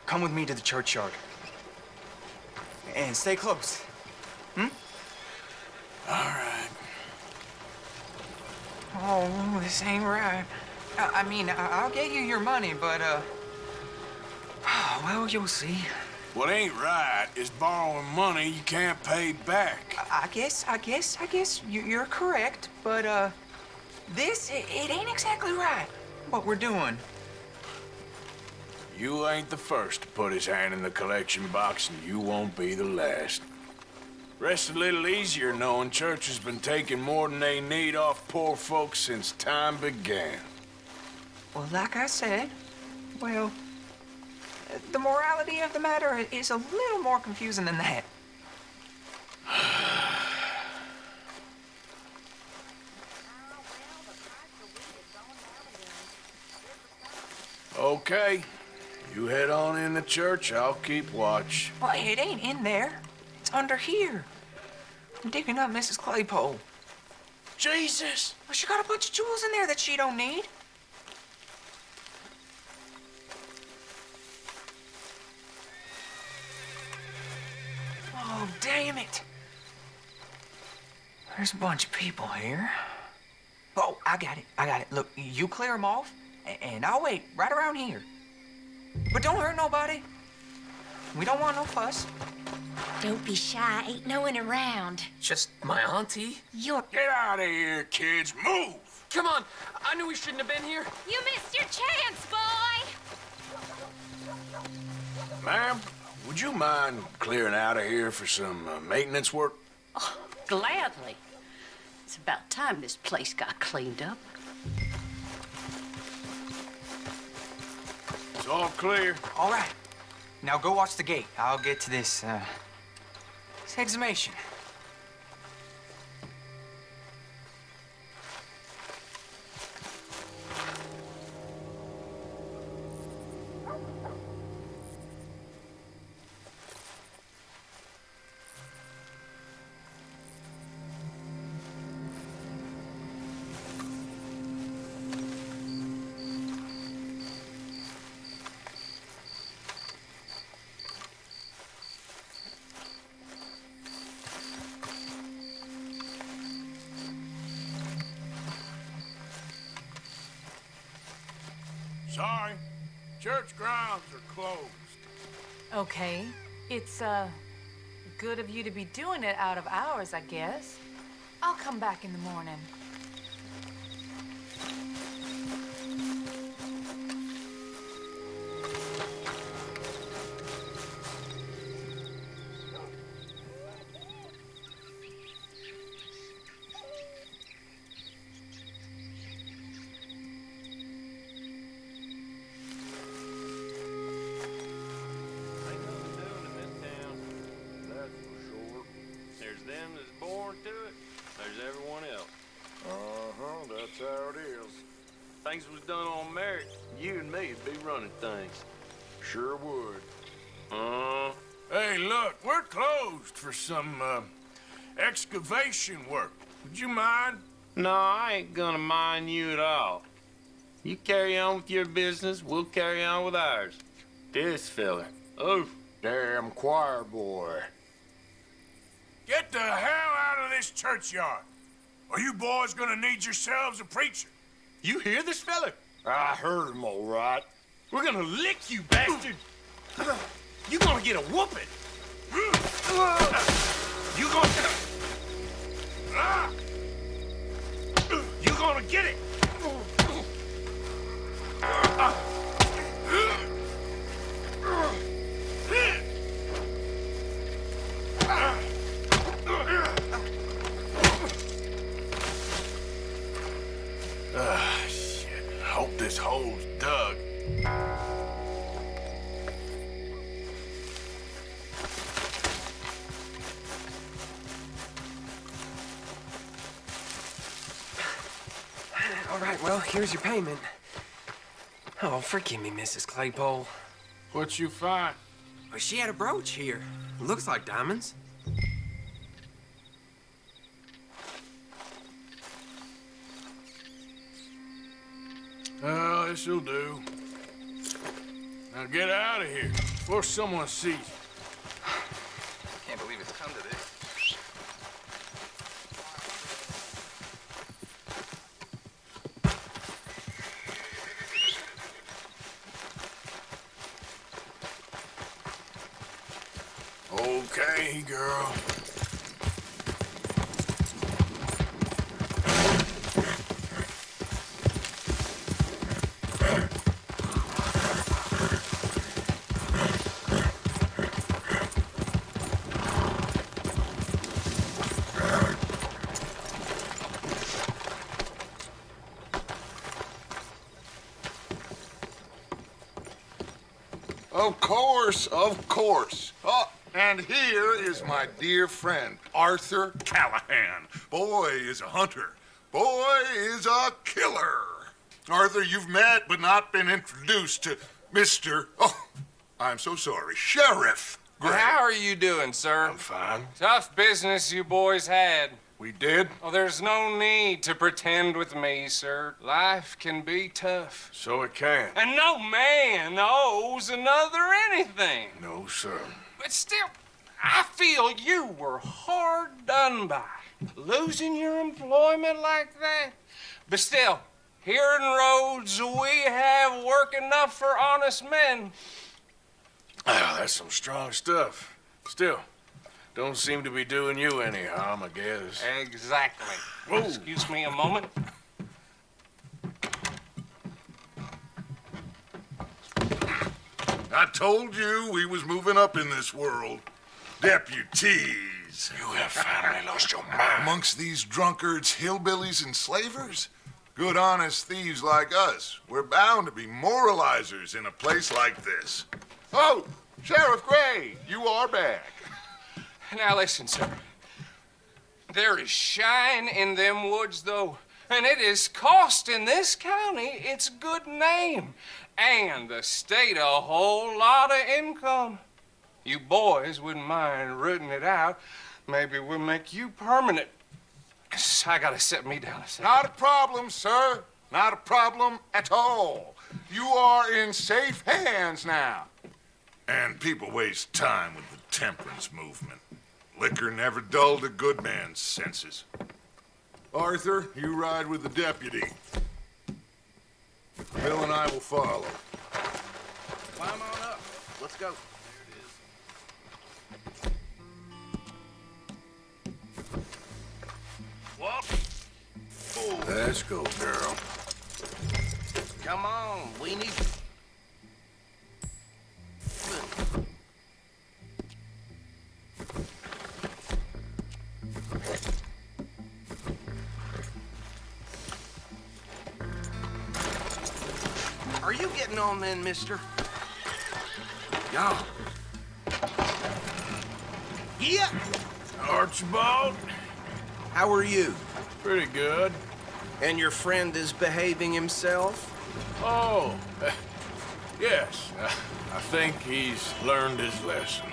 come with me to the churchyard. And stay close. Hmm? All right. Oh, this ain't right. I mean, I'll get you your money, but, well, you'll see. What ain't right is borrowing money you can't pay back. I guess you're correct, but, it ain't exactly right, what we're doing. You ain't the first to put his hand in the collection box, and you won't be the last. Rest a little easier knowing church has been taking more than they need off poor folks since time began. Well, like I said, well, the morality of the matter is a little more confusing than that. Okay. You head on in the church, I'll keep watch. Well, it ain't in there. It's under here. I'm digging up Mrs. Claypole. Jesus! Well, she got a bunch of jewels in there that she don't need. Oh, damn it. There's a bunch of people here. Oh, I got it. Look, you clear them off, and I'll wait right around here. But don't hurt nobody. We don't want no fuss. Don't be shy. Ain't no one around. Just my auntie? You're... Get out of here, kids. Move! Come on. I knew we shouldn't have been here. You missed your chance, boy! Ma'am, would you mind clearing out of here for some maintenance work? Oh, gladly. It's about time this place got cleaned up. It's all clear. All right. Now go watch the gate. I'll get to this exhumation. Sorry. Church grounds are closed. Okay. It's, good of you to be doing it out of hours, I guess. I'll come back in the morning. There's them that's born to it. There's everyone else. Uh-huh, that's how it is. Things was done on merit, you and me'd be running things. Sure would. Hey, look, we're closed for some, excavation work. Would you mind? No, I ain't gonna mind you at all. You carry on with your business, we'll carry on with ours. This fella. Oh, Damn choir boy. Get the hell out of this churchyard. Are you boys gonna need yourselves a preacher? you hear this fella? I heard him all right. We're gonna lick you, bastard. You gonna get a whooping. You gonna... You gonna get it! Shit. Hope this hole's dug. All right, well, here's your payment. Oh, forgive me, Mrs. Claypole. What you find? Well, she had a brooch here. Looks like diamonds. Oh, this'll do. Now get out of here before someone sees you. Can't believe it's come to this. Okay, girl. Of course, of course. Oh, and here is my dear friend, Arthur Callahan. Boy is a hunter. Boy is a killer. Arthur, you've met but not been introduced to Mr. Oh, I'm so sorry, Sheriff Gray. How are you doing, sir? I'm fine. Tough business you boys had. We did? Oh, there's no need to pretend with me, sir. Life can be tough. So it can. And no man owes another anything. No, sir. But still, I feel you were hard done by. Losing your employment like that. But still, here in Rhodes, we have work enough for honest men. Ah, that's some strong stuff. Still, don't seem to be doing you any harm, I guess. Exactly. Whoa. Excuse me a moment. I told you we was moving up in this world. Deputies. You have finally lost your mind. Amongst these drunkards, hillbillies, and slavers? Good, honest thieves like us. We're bound to be moralizers in a place like this. Oh, Sheriff Gray, you are back. Now listen, sir. There is shine in them woods, though, and it is costing this county its good name and the state a whole lot of income. You boys wouldn't mind rooting it out. Maybe we'll make you permanent. I gotta set me down a second. Not a problem, sir. Not a problem at all. You are in safe hands now. And people waste time with the temperance movement. Liquor never dulled a good man's senses. Arthur, you ride with the deputy. Bill and I will follow. Climb on up. Let's go. What? Let's go, girl. Come on. We need... Are you getting on then, mister? Yeah. Yeah. Archibald. How are you? Pretty good. And your friend is behaving himself? Oh, yes. I think he's learned his lesson.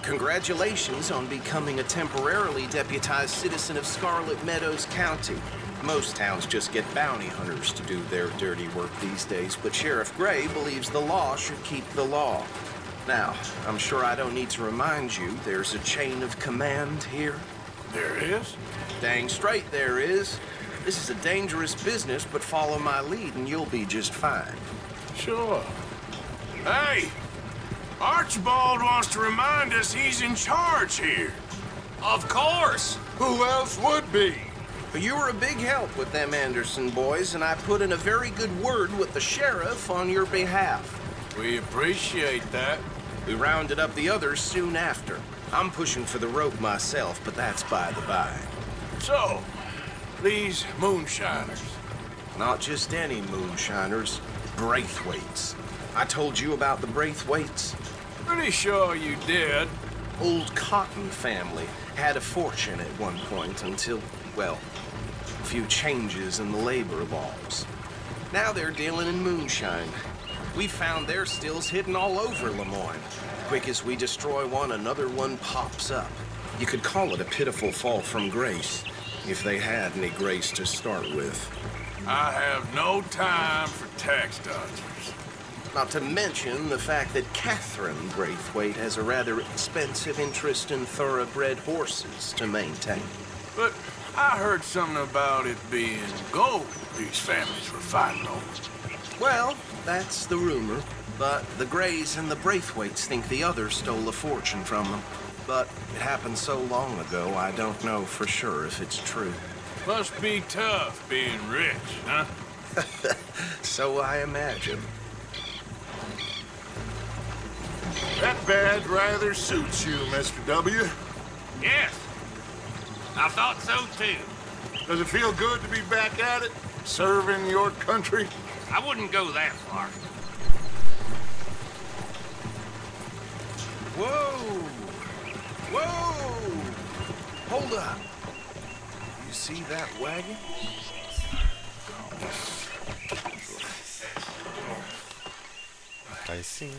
Congratulations on becoming a temporarily deputized citizen of Scarlet Meadows County. Most towns just get bounty hunters to do their dirty work these days, but Sheriff Gray believes the law should keep the law. Now, I'm sure I don't need to remind you there's a chain of command here. There is? Dang straight there is. This is a dangerous business, but follow my lead and you'll be just fine. Sure. Hey! Archibald wants to remind us he's in charge here. Of course! Who else would be? But you were a big help with them Anderson boys, and I put in a very good word with the sheriff on your behalf. We appreciate that. We rounded up the others soon after. I'm pushing for the rope myself, but that's by the by. So, these moonshiners. Not just any moonshiners, Braithwaites. I told you about the Braithwaites? Pretty sure you did. Old Cotton family had a fortune at one point until, well, a few changes in the labor laws. Now they're dealing in moonshine. We found their stills hidden all over Lemoyne. Quick as we destroy one, another one pops up. You could call it a pitiful fall from grace, if they had any grace to start with. I have no time for tax dodgers. Not to mention the fact that Catherine Braithwaite has a rather expensive interest in thoroughbred horses to maintain. But I heard something about it being gold these families were fighting over. Well, that's the rumor. But the Grays and the Braithwaites think the others stole a fortune from them. But it happened so long ago, I don't know for sure if it's true. Must be tough being rich, huh? So I imagine. That badge rather suits you, Mr. W. Yes. I thought so, too. Does it feel good to be back at it? Serving your country? I wouldn't go that far. Whoa! Whoa! Hold up. You see that wagon? I see.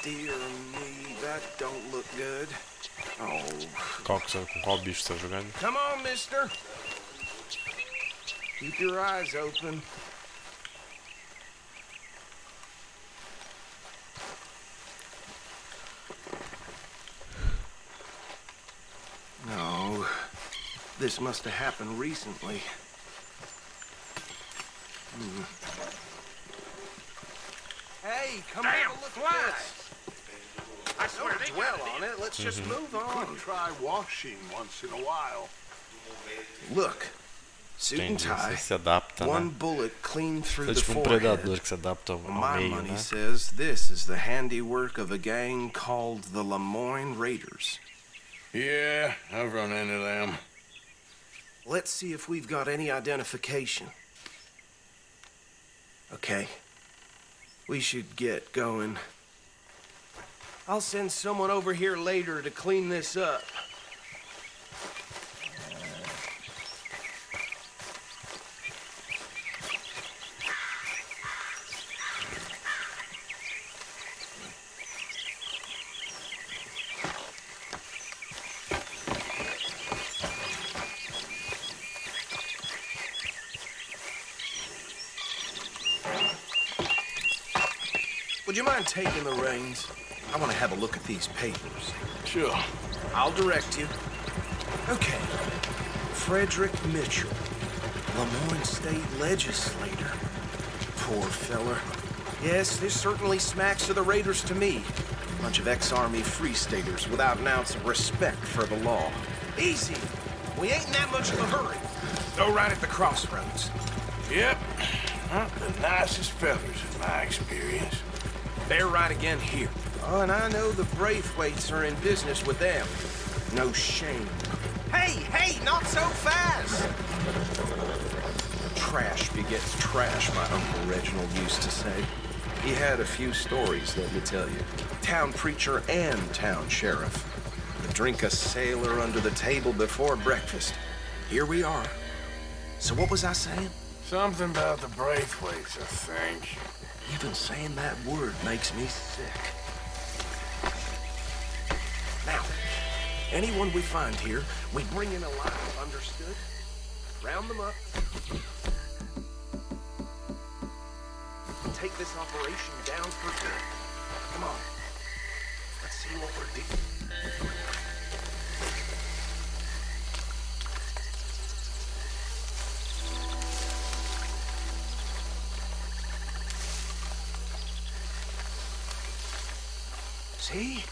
Dear me, that don't look good. Oh. Qual bicho tá jogando? Come on, mister. Keep your eyes open. No. This must have happened recently. Hey, come have a look at this. I swear, don't dwell on it. Let's just move on. Could try washing once in a while. Look. Suit and tie. Se adapta, One né? bullet clean through the Tipo forehead. predador que se adapta ao My meio, money né? says this is the handiwork of a gang called the Lemoyne Raiders. Yeah, I've run into them. Let's see if we've got any identification. Okay. We should get going. I'll send someone over here later to clean this up. Would you mind taking the reins? I want to have a look at these papers. Sure. I'll direct you. Okay. Frederick Mitchell, Lemoyne State Legislator. Poor feller. Yes, this certainly smacks of the Raiders to me. Bunch of ex-Army Free Staters without an ounce of respect for the law. Easy. We ain't in that much of a hurry. Go right at the crossroads. Yep. Not the nicest fellas in my experience. They're right again here. Oh, and I know the Braithwaites are in business with them. No shame. Hey, not so fast! Trash begets trash, my Uncle Reginald used to say. He had a few stories, let me tell you. Town preacher and town sheriff. Would drink a sailor under the table before breakfast. Here we are. So what was I saying? Something about the Braithwaites, I think. Even saying that word makes me sick. Now, anyone we find here, we bring in alive, understood? Round them up. Take this operation down for good. Come on. Let's see what we're doing. See?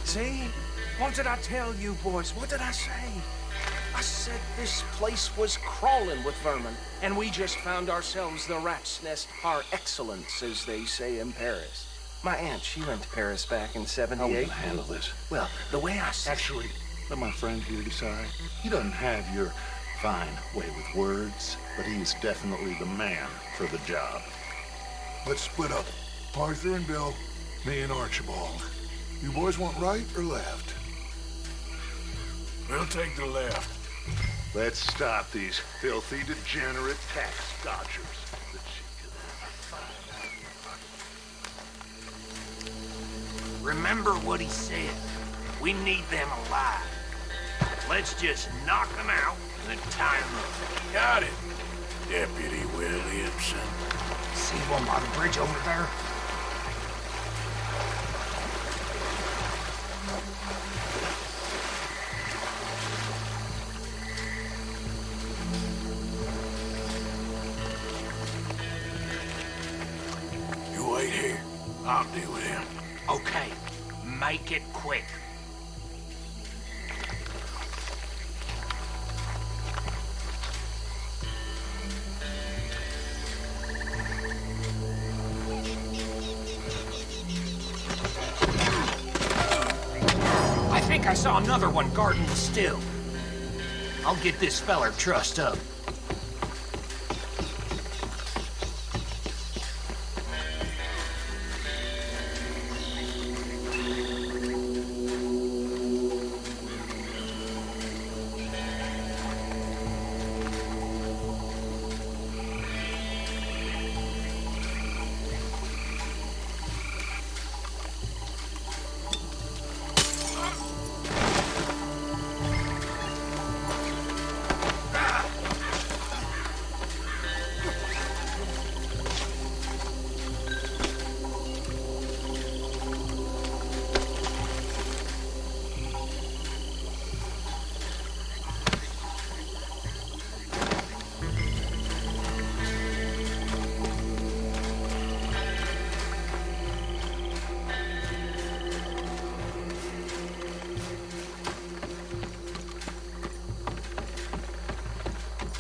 See? What did I tell you, boys? What did I say? I said this place was crawling with vermin, and we just found ourselves the rat's nest par excellence, as they say in Paris. My aunt, she went to Paris back in '78. How are we gonna handle this? Well, the way I said... Actually, let my friend here decide. He doesn't have your fine way with words, but he's definitely the man for the job. Let's split up. Arthur and Bill, me and Archibald. You boys want right or left? We'll take the left. Let's stop these filthy, degenerate tax dodgers. Remember what he said. We need them alive. Let's just knock them out and tie them up. Got it, Deputy Williamson. See one by the bridge over there? You wait here. I'll deal with him. Okay, make it quick. I think I saw another one guarding the still. I'll get this feller trussed up.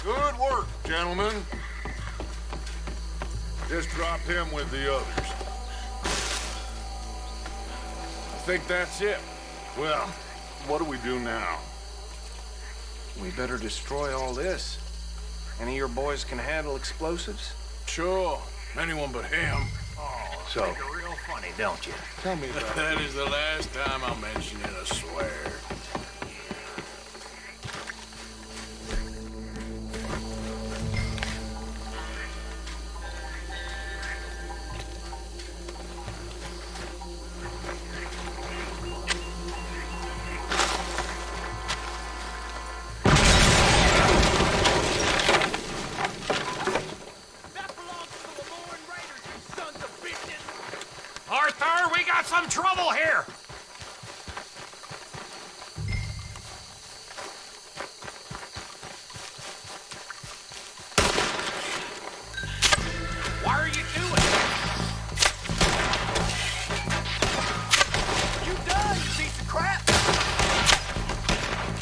Good work, gentlemen. Just drop him with the others. I think that's it. Well, what do we do now? We better destroy all this. Any of your boys can handle explosives? Sure. Anyone but him. Oh, So- think you're real funny, don't you? Tell me about it. That is the last time I'll mention it, I swear. Arthur, we got some trouble here! Why are you doing it? You done, you piece of crap?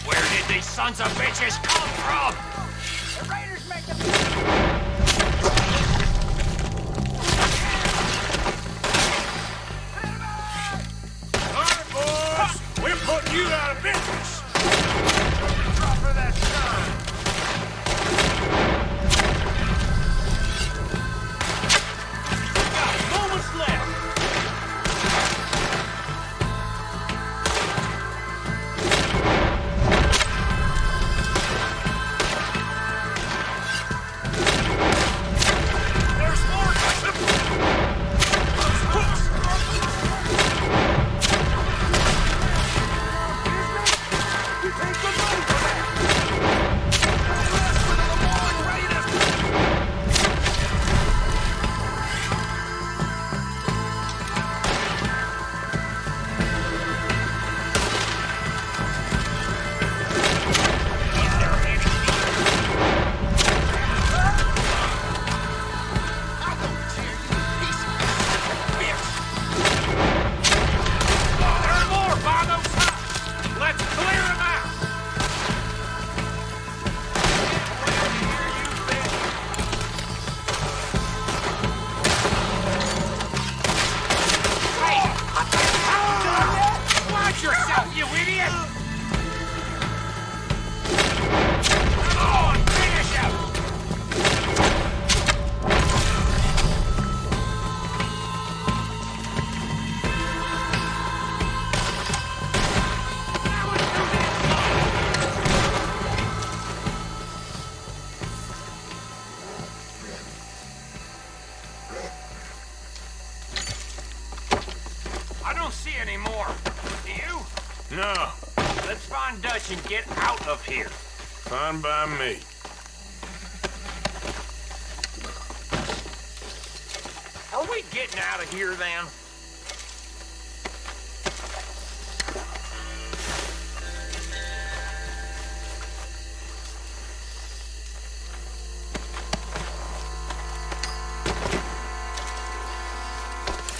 Where did these sons of bitches come from? The raiders make them... We're putting you out of business! Drop her that sign! Got a moment's see any more. Do you? No, Let's find Dutch and get out of here. fine by me. Are we getting out of here then?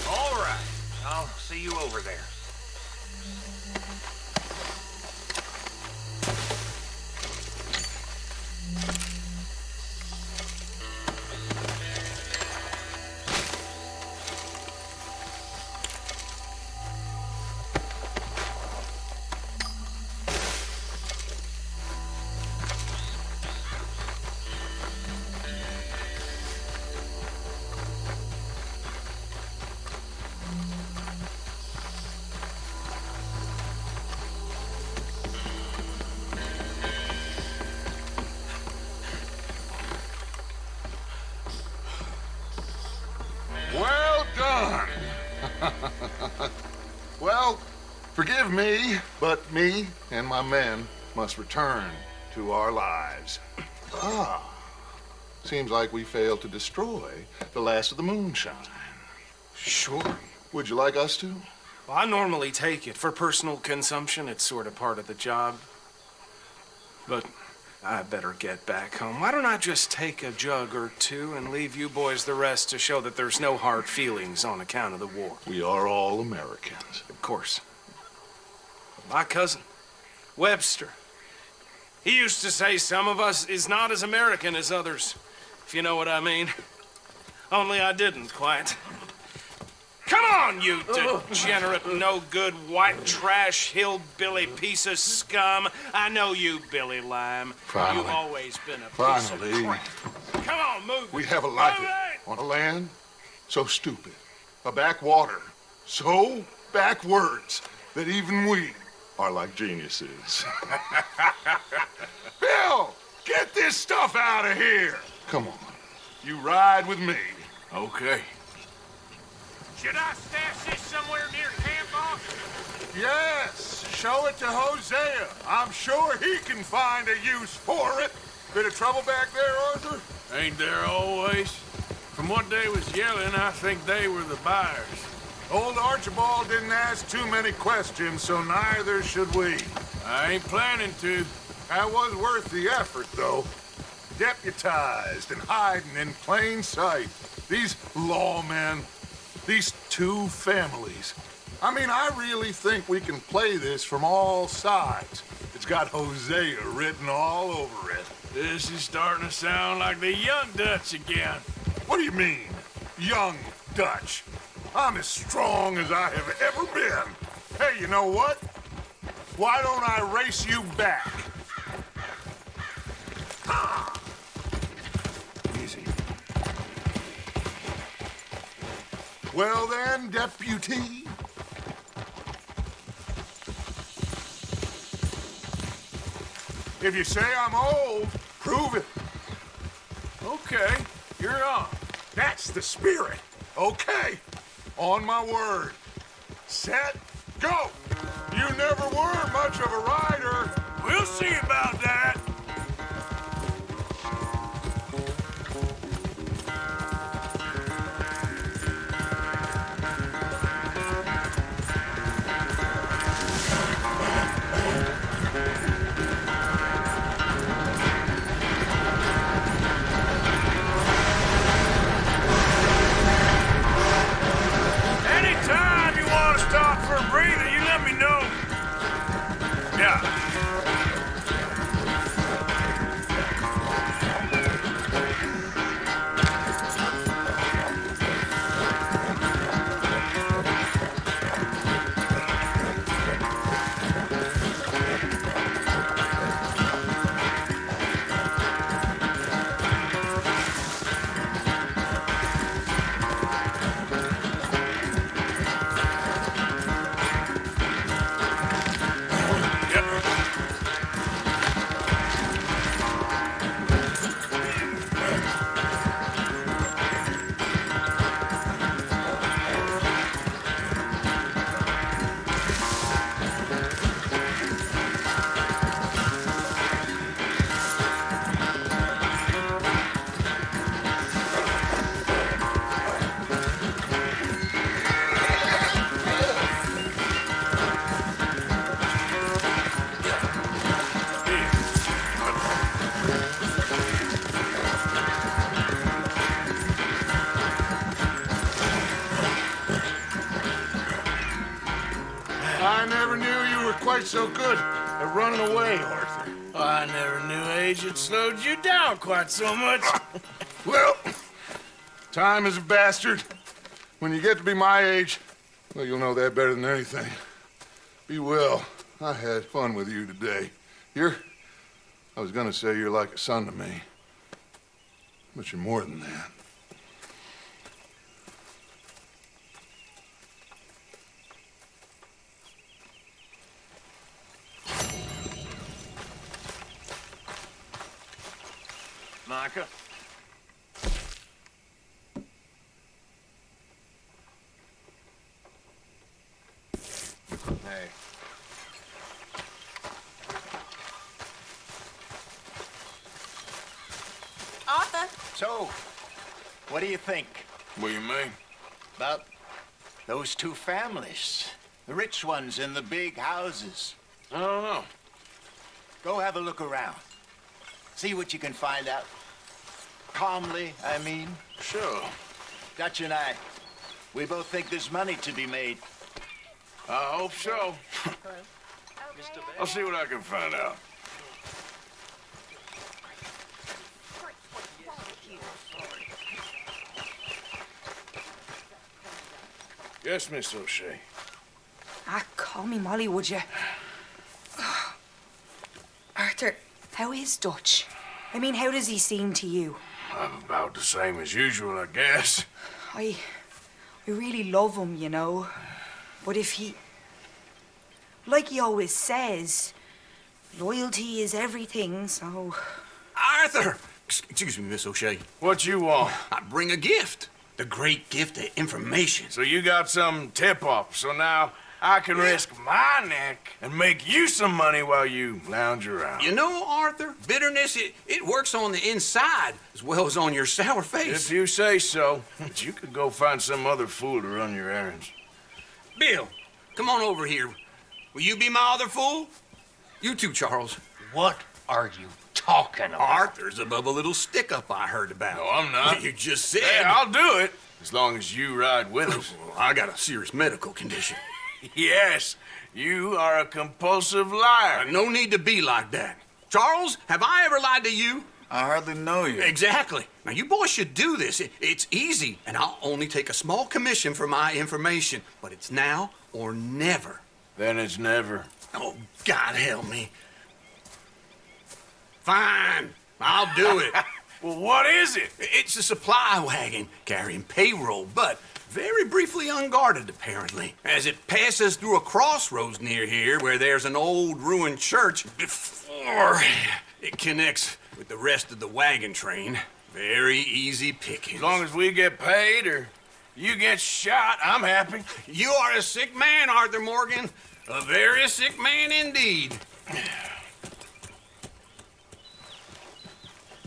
All right. I'll see you over there. Well done. Well, forgive me, but me and my men must return to our lives. Ah, seems like we failed to destroy the last of the moonshine. Sure. Would you like us to? Well, I normally take it. For personal consumption, it's sort of part of the job. But I better get back home. Why don't I just take a jug or two and leave you boys the rest to show that there's no hard feelings on account of the war? We are all Americans. Of course. My cousin, Webster, he used to say some of us is not as American as others, if you know what I mean. Only I didn't quite. Come on, you degenerate, no-good, white trash, hillbilly piece of scum. I know you, Billy Lime. Finally. You've always been a piece Finally. of crap. Come on, move We it. have a life Move it. on a land so stupid, a backwater so backwards that even we are like geniuses. Bill, get this stuff out of here. Come on, you ride with me. Okay. Should I stash this somewhere near camp, boss? Yes, show it to Hosea. I'm sure he can find a use for it. Bit of trouble back there, Arthur? Ain't there always? From what they was yelling, I think they were the buyers. Old Archibald didn't ask too many questions, so neither should we. I ain't planning to. That was worth the effort, though. Deputized and hiding in plain sight. These lawmen, these two families. I mean, I really think we can play this from all sides. It's got Hosea written all over it. This is starting to sound like the young Dutch again. What do you mean, young Dutch? I'm as strong as I have ever been. Hey, you know what? Why don't I race you back? Ah! Easy. Well then, deputy. If you say I'm old, prove it. Okay, you're on. That's the spirit. Okay, on my word. Set, go. You never were much of a rider. We'll see about that. Anytime you want to stop for a breather, you let me know. Yeah. I never knew you were quite so good at running away, Arthur. I never knew age had slowed you down quite so much. Well, time is a bastard. When you get to be my age, well, you'll know that better than anything. Be well. I had fun with you today. I was gonna say you're like a son to me, but you're more than that. Micah? Hey. Arthur, So, what do you think What do you mean? about those two families? The rich ones in the big houses. I don't know. Go have a look around. See what you can find out. Calmly, I mean. Sure. Dutch and I, we both think there's money to be made. I hope so. I'll see what I can find out. Yes, Miss O'Shea. Call me Molly, would you? Arthur, how is Dutch? I mean, how does he seem to you? About the same as usual, I guess. I really love him, you know. But if he... Like he always says, loyalty is everything, so... Arthur! Excuse me, Miss O'Shea. What you want? I bring a gift. The great gift of information. So you got some tip-off, so now I can risk my neck and make you some money while you lounge around. You know, Arthur, bitterness, it works on the inside as well as on your sour face. If you say so, but you could go find some other fool to run your errands. Bill, come on over here. Will you be my other fool? You too, Charles. What are you talking about? Arthur's above a little stick-up I heard about. No, I'm not. You just said... Hey, I'll do it, as long as you ride with us. I got a serious medical condition. Yes, you are a compulsive liar. No need to be like that. Charles, have I ever lied to you? I hardly know you. Exactly. Now, you boys should do this. It's easy, and I'll only take a small commission for my information. But it's now or never. Then it's never. Oh, God help me. Fine. I'll do it. Well, what is it? It's a supply wagon carrying payroll, but very briefly unguarded, apparently. As it passes through a crossroads near here where there's an old ruined church before it connects with the rest of the wagon train. Very easy pickings. As long as we get paid or you get shot, I'm happy. You are a sick man, Arthur Morgan. A very sick man indeed.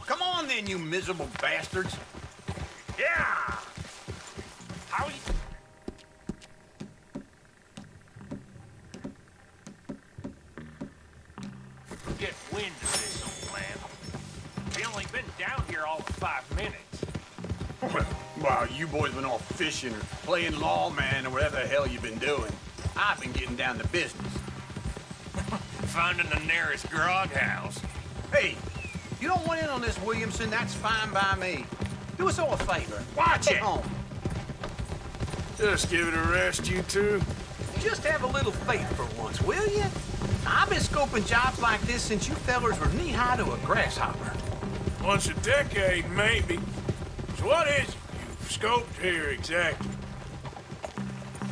Come on then, you miserable bastards. Yeah! How you... Get wind of this, old man. We only been down here all of 5 minutes. While you boys been off fishing or playing lawman or whatever the hell you've been doing, I've been getting down to business. Finding the nearest grog house. Hey, you don't want in on this, Williamson, that's fine by me. Do us all a favor. Watch it! On. Just give it a rest, you two. Just have a little faith for once, will you? I've been scoping jobs like this since you fellers were knee-high to a grasshopper. Once a decade, maybe. So what is it you've scoped here exactly?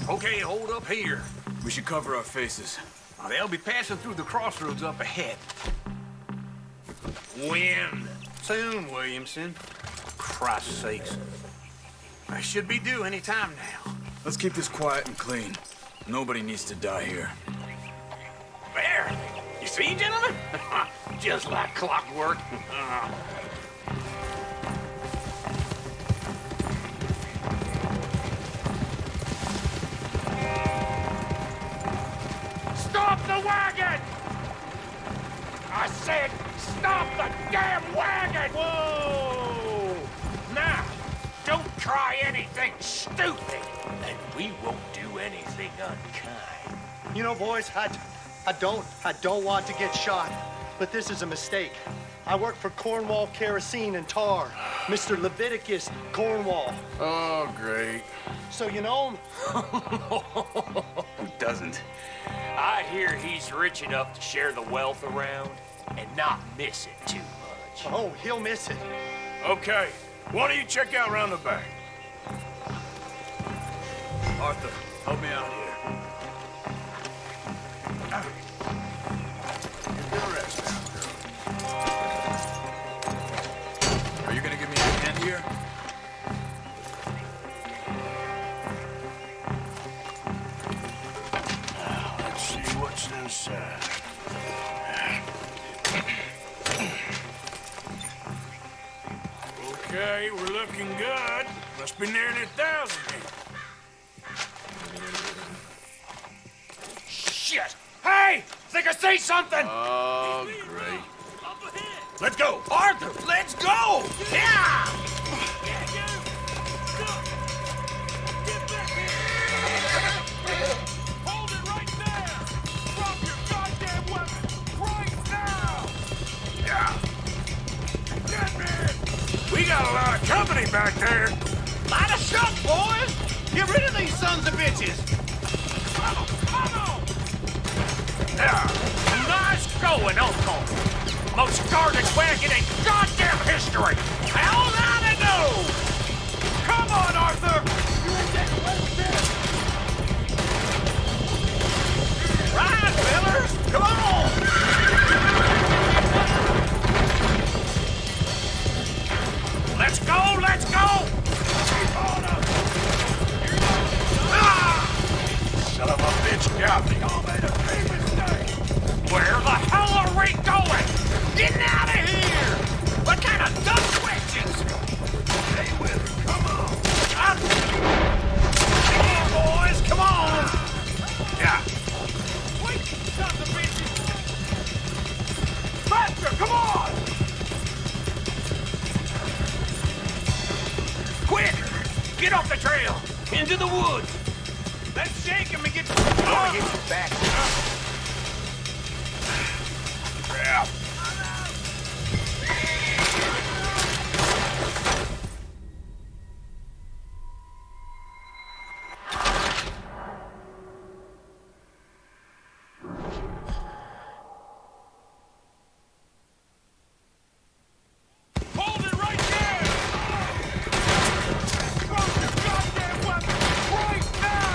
Okay, hold up here. We should cover our faces. Now, they'll be passing through the crossroads up ahead. When? Soon, Williamson. Christ's sakes. I should be due any time now. Let's keep this quiet and clean. Nobody needs to die here. There! You see, gentlemen? Just like clockwork. Stop the wagon! I said, stop the damn wagon! Whoa! Now, don't try anything stupid, and we won't do anything unkind. You know, boys, I don't want to get shot, but this is a mistake. I work for Cornwall Kerosene and Tar, Mr. Leviticus Cornwall. Oh, great. So you know him? Who doesn't? I hear he's rich enough to share the wealth around and not miss it too much. Oh, he'll miss it. Okay, why don't you check out around the back? Arthur, help me out here. Get a rest now, girl. Are you gonna give me a hand here? Now, let's see what's inside. Okay, we're looking good. Must be nearly 1,000 here. Shit! Hey! Think I see something! Oh, great. Let's go! Arthur, let's go! Yeah! Hold it right there! Drop your goddamn weapon! Right now! Yeah! Get me! We got a lot of company back there! Light a shot, boys! Get rid of these sons of bitches! Come on! Yeah! Nice going, Uncle! Most guarded wagon in goddamn history! Hell out of no! Come on, Arthur! You ain't getting away with this! Right, fellas! Come on! Let's go! Let's go! Keep on up! Ah! Son of a bitch got me! Y'all made a big mistake! Where the hell are we going? Getting out of here! What kind of dumb questions? Stay with it, come on! Come on, boys, come on! Yeah. Wait, sons of bitches! Faster, come on! Quick! Get off the trail! Into the woods! Let's shake him and get... I'll get you back. Yeah. Hold it right there! Drop your goddamn weapon right now!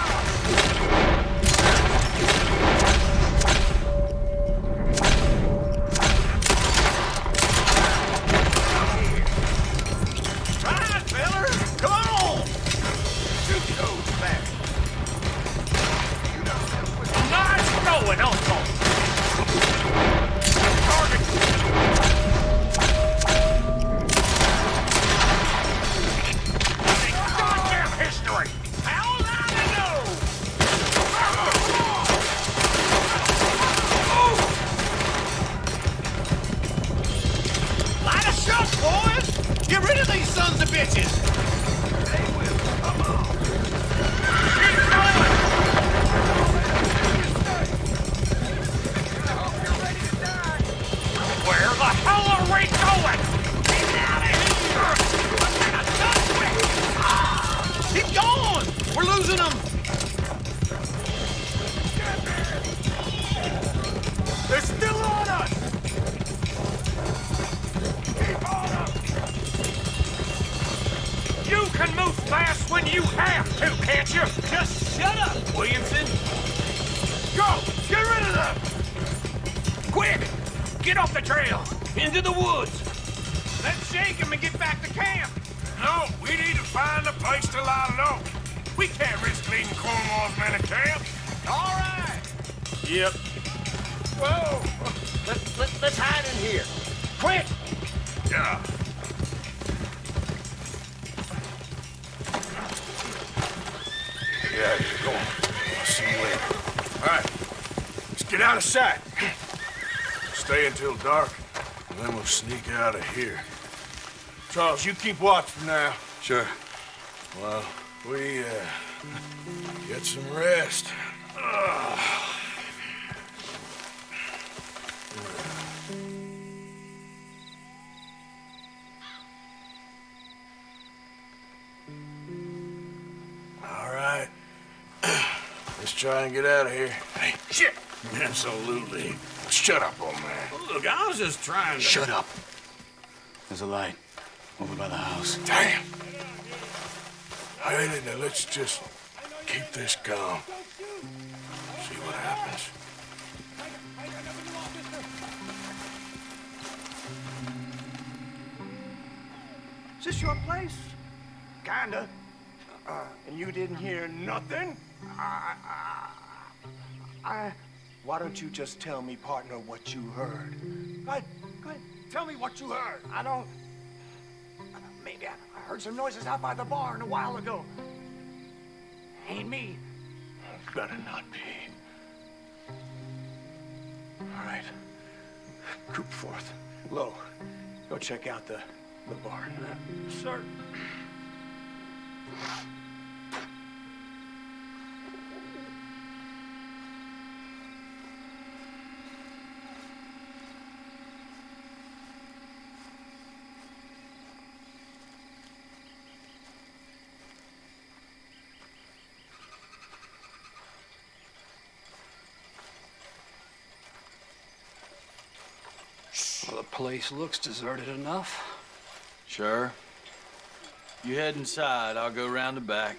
Right, fellas! Come on! Shoot those back. Nice going, Uncle! Target! Goddamn history! How did I know? Light a shot, boys! Get rid of these sons of bitches! Stay with them, come on! Keep going! Where the hell are we going? Get out of here! What kind of dumb Keep going! We're losing them! They're still on us! Keep on up! You can move fast when you have to, can't you? Just shut up, Williamson. Go! Get rid of them! Quick! Get off the trail! Into the woods! Let's shake them and get back to camp! No, we need to find a place to lie low. We can't risk leading Cornwall's men to camp. All right! Yep. Whoa! Let's hide in here. Quick! Yeah. Yeah, go on. I'll see you later. All right. Let's get out of sight. Stay until dark, and then we'll sneak out of here. Charles, you keep watch for now. Sure. Well, we Get some rest. All right. Let's try and get out of here. Hey, shit! Absolutely. Shut up, old man. Look, I was just trying to... Shut up. There's a light over by the house. Damn. Hey, now let's just keep this calm. See what happens. Is this your place? Kinda. And you didn't hear nothing? Why don't you just tell me, partner, what you heard? Go ahead. Tell me what you heard. I don't... Maybe I heard some noises out by the barn a while ago. Ain't me. Better not be. All right. Group forth. Lo, go check out the barn. Sir. Well, the place looks deserted enough. Sure. You head inside. I'll go round the back.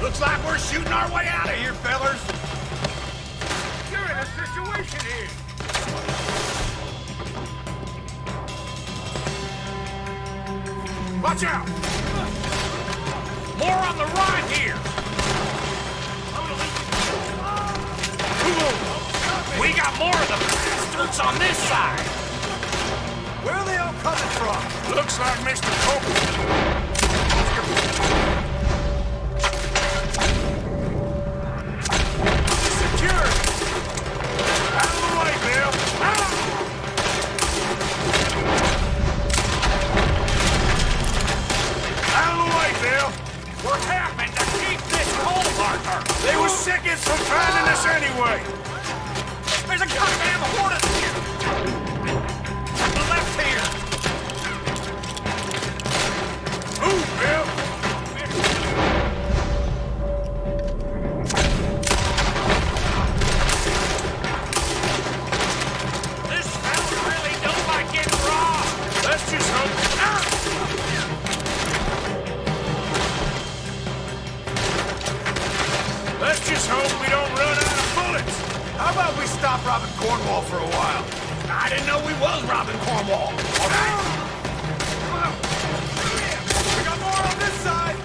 Looks like we're shooting our way out of here, fellers. You're in a situation here. Watch out! More on the right here! We got more of the bastards on this side! Where are they all coming from? Looks like Mr. Copeland. Secure! Out of the way, Bill! Bill. We're having to keep this coal, Arthur. They were seconds from finding us anyway. There's a goddamn hornet here. To the left here. Move, Bill. This fella really don't like getting raw. Let's just hope. Let's just hope we don't run out of bullets. How about we stop robbing Cornwall for a while? I didn't know we was robbing Cornwall. All right. We got more on this side.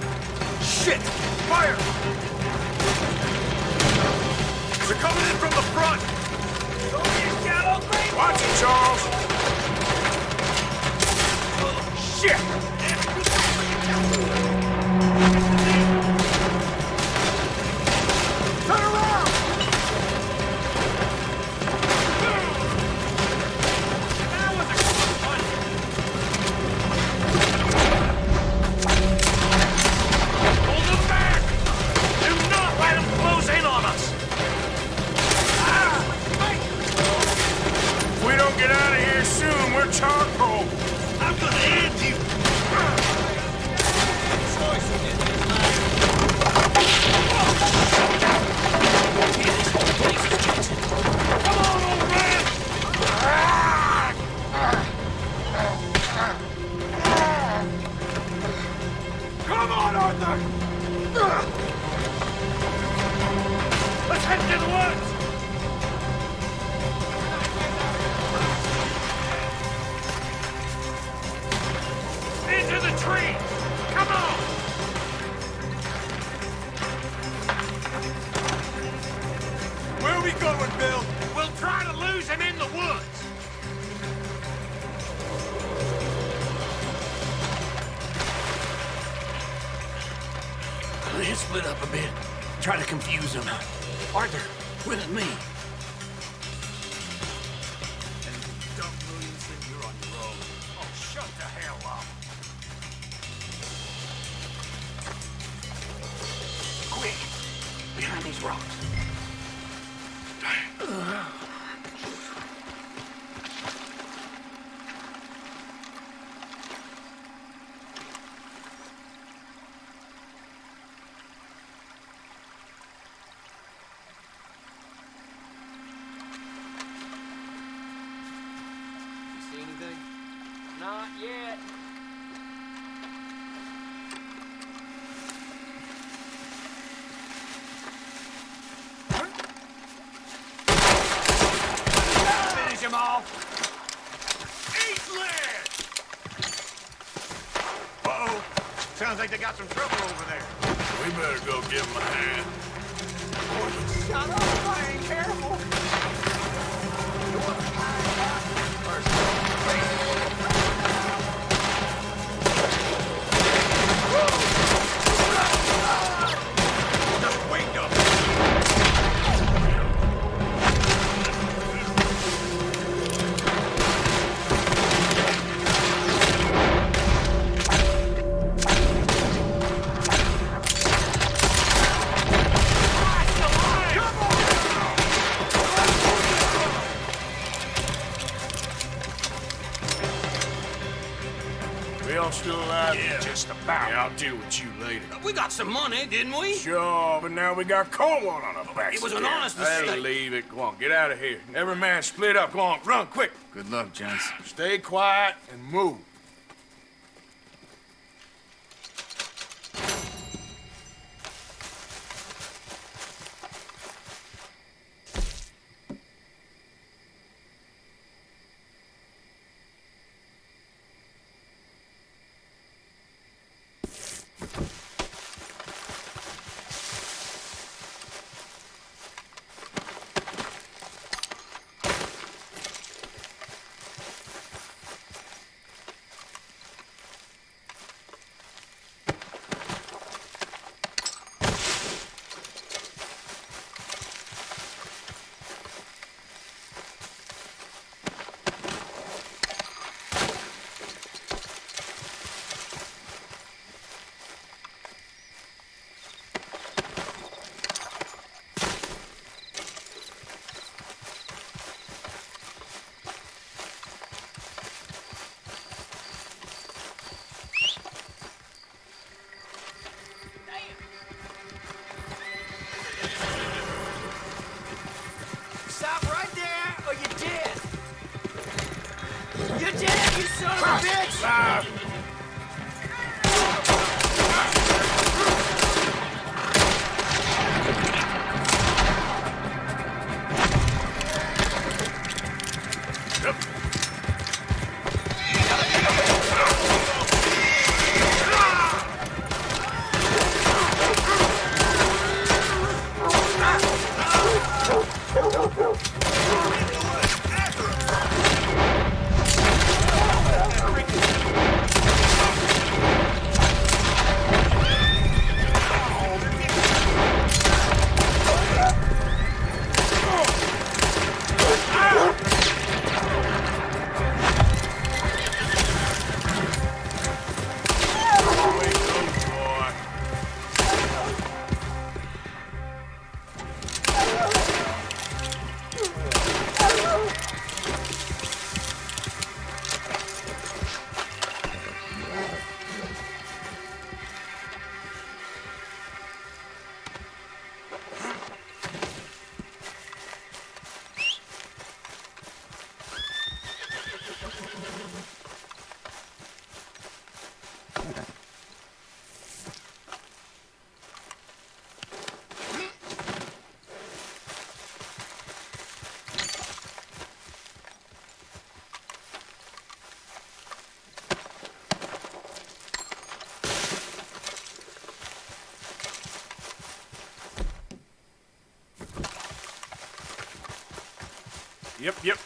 Shit! Fire! They're coming in from the front. Don't get shallow, great. Watch it, Charles. Shit! Turn around! That was a good one. Hold them back! Do not let them close in on us! If we don't get out of here soon, we're charcoal. I'm gonna end you! Come on, old man! Come on, Arthur! Let's head to the woods! Into the tree! Come on! Where are we going, Bill? We'll try to lose him in the woods! split up a bit. Try to confuse them. Arthur, with me. And Doug Williamson, you're on your own. Oh, shut the hell up. Quick, behind these rocks. Not yet. Finish him off. Easily! Uh-oh. Sounds like they got some trouble over there. We better go give them a hand. Shut up, I ain't careful. We all still alive? Yeah, Just about. Yeah, I'll deal with you later. We got some money, didn't we? Sure, but now we got Cornwall on our backs. It was an again. honest Hey, mistake. leave it. Go on, get out of here. Every man split up. Go on, run, quick. Good luck, gents. Stay quiet and move. Stop right there, or you're dead. You're dead, you son of a bitch! Yep.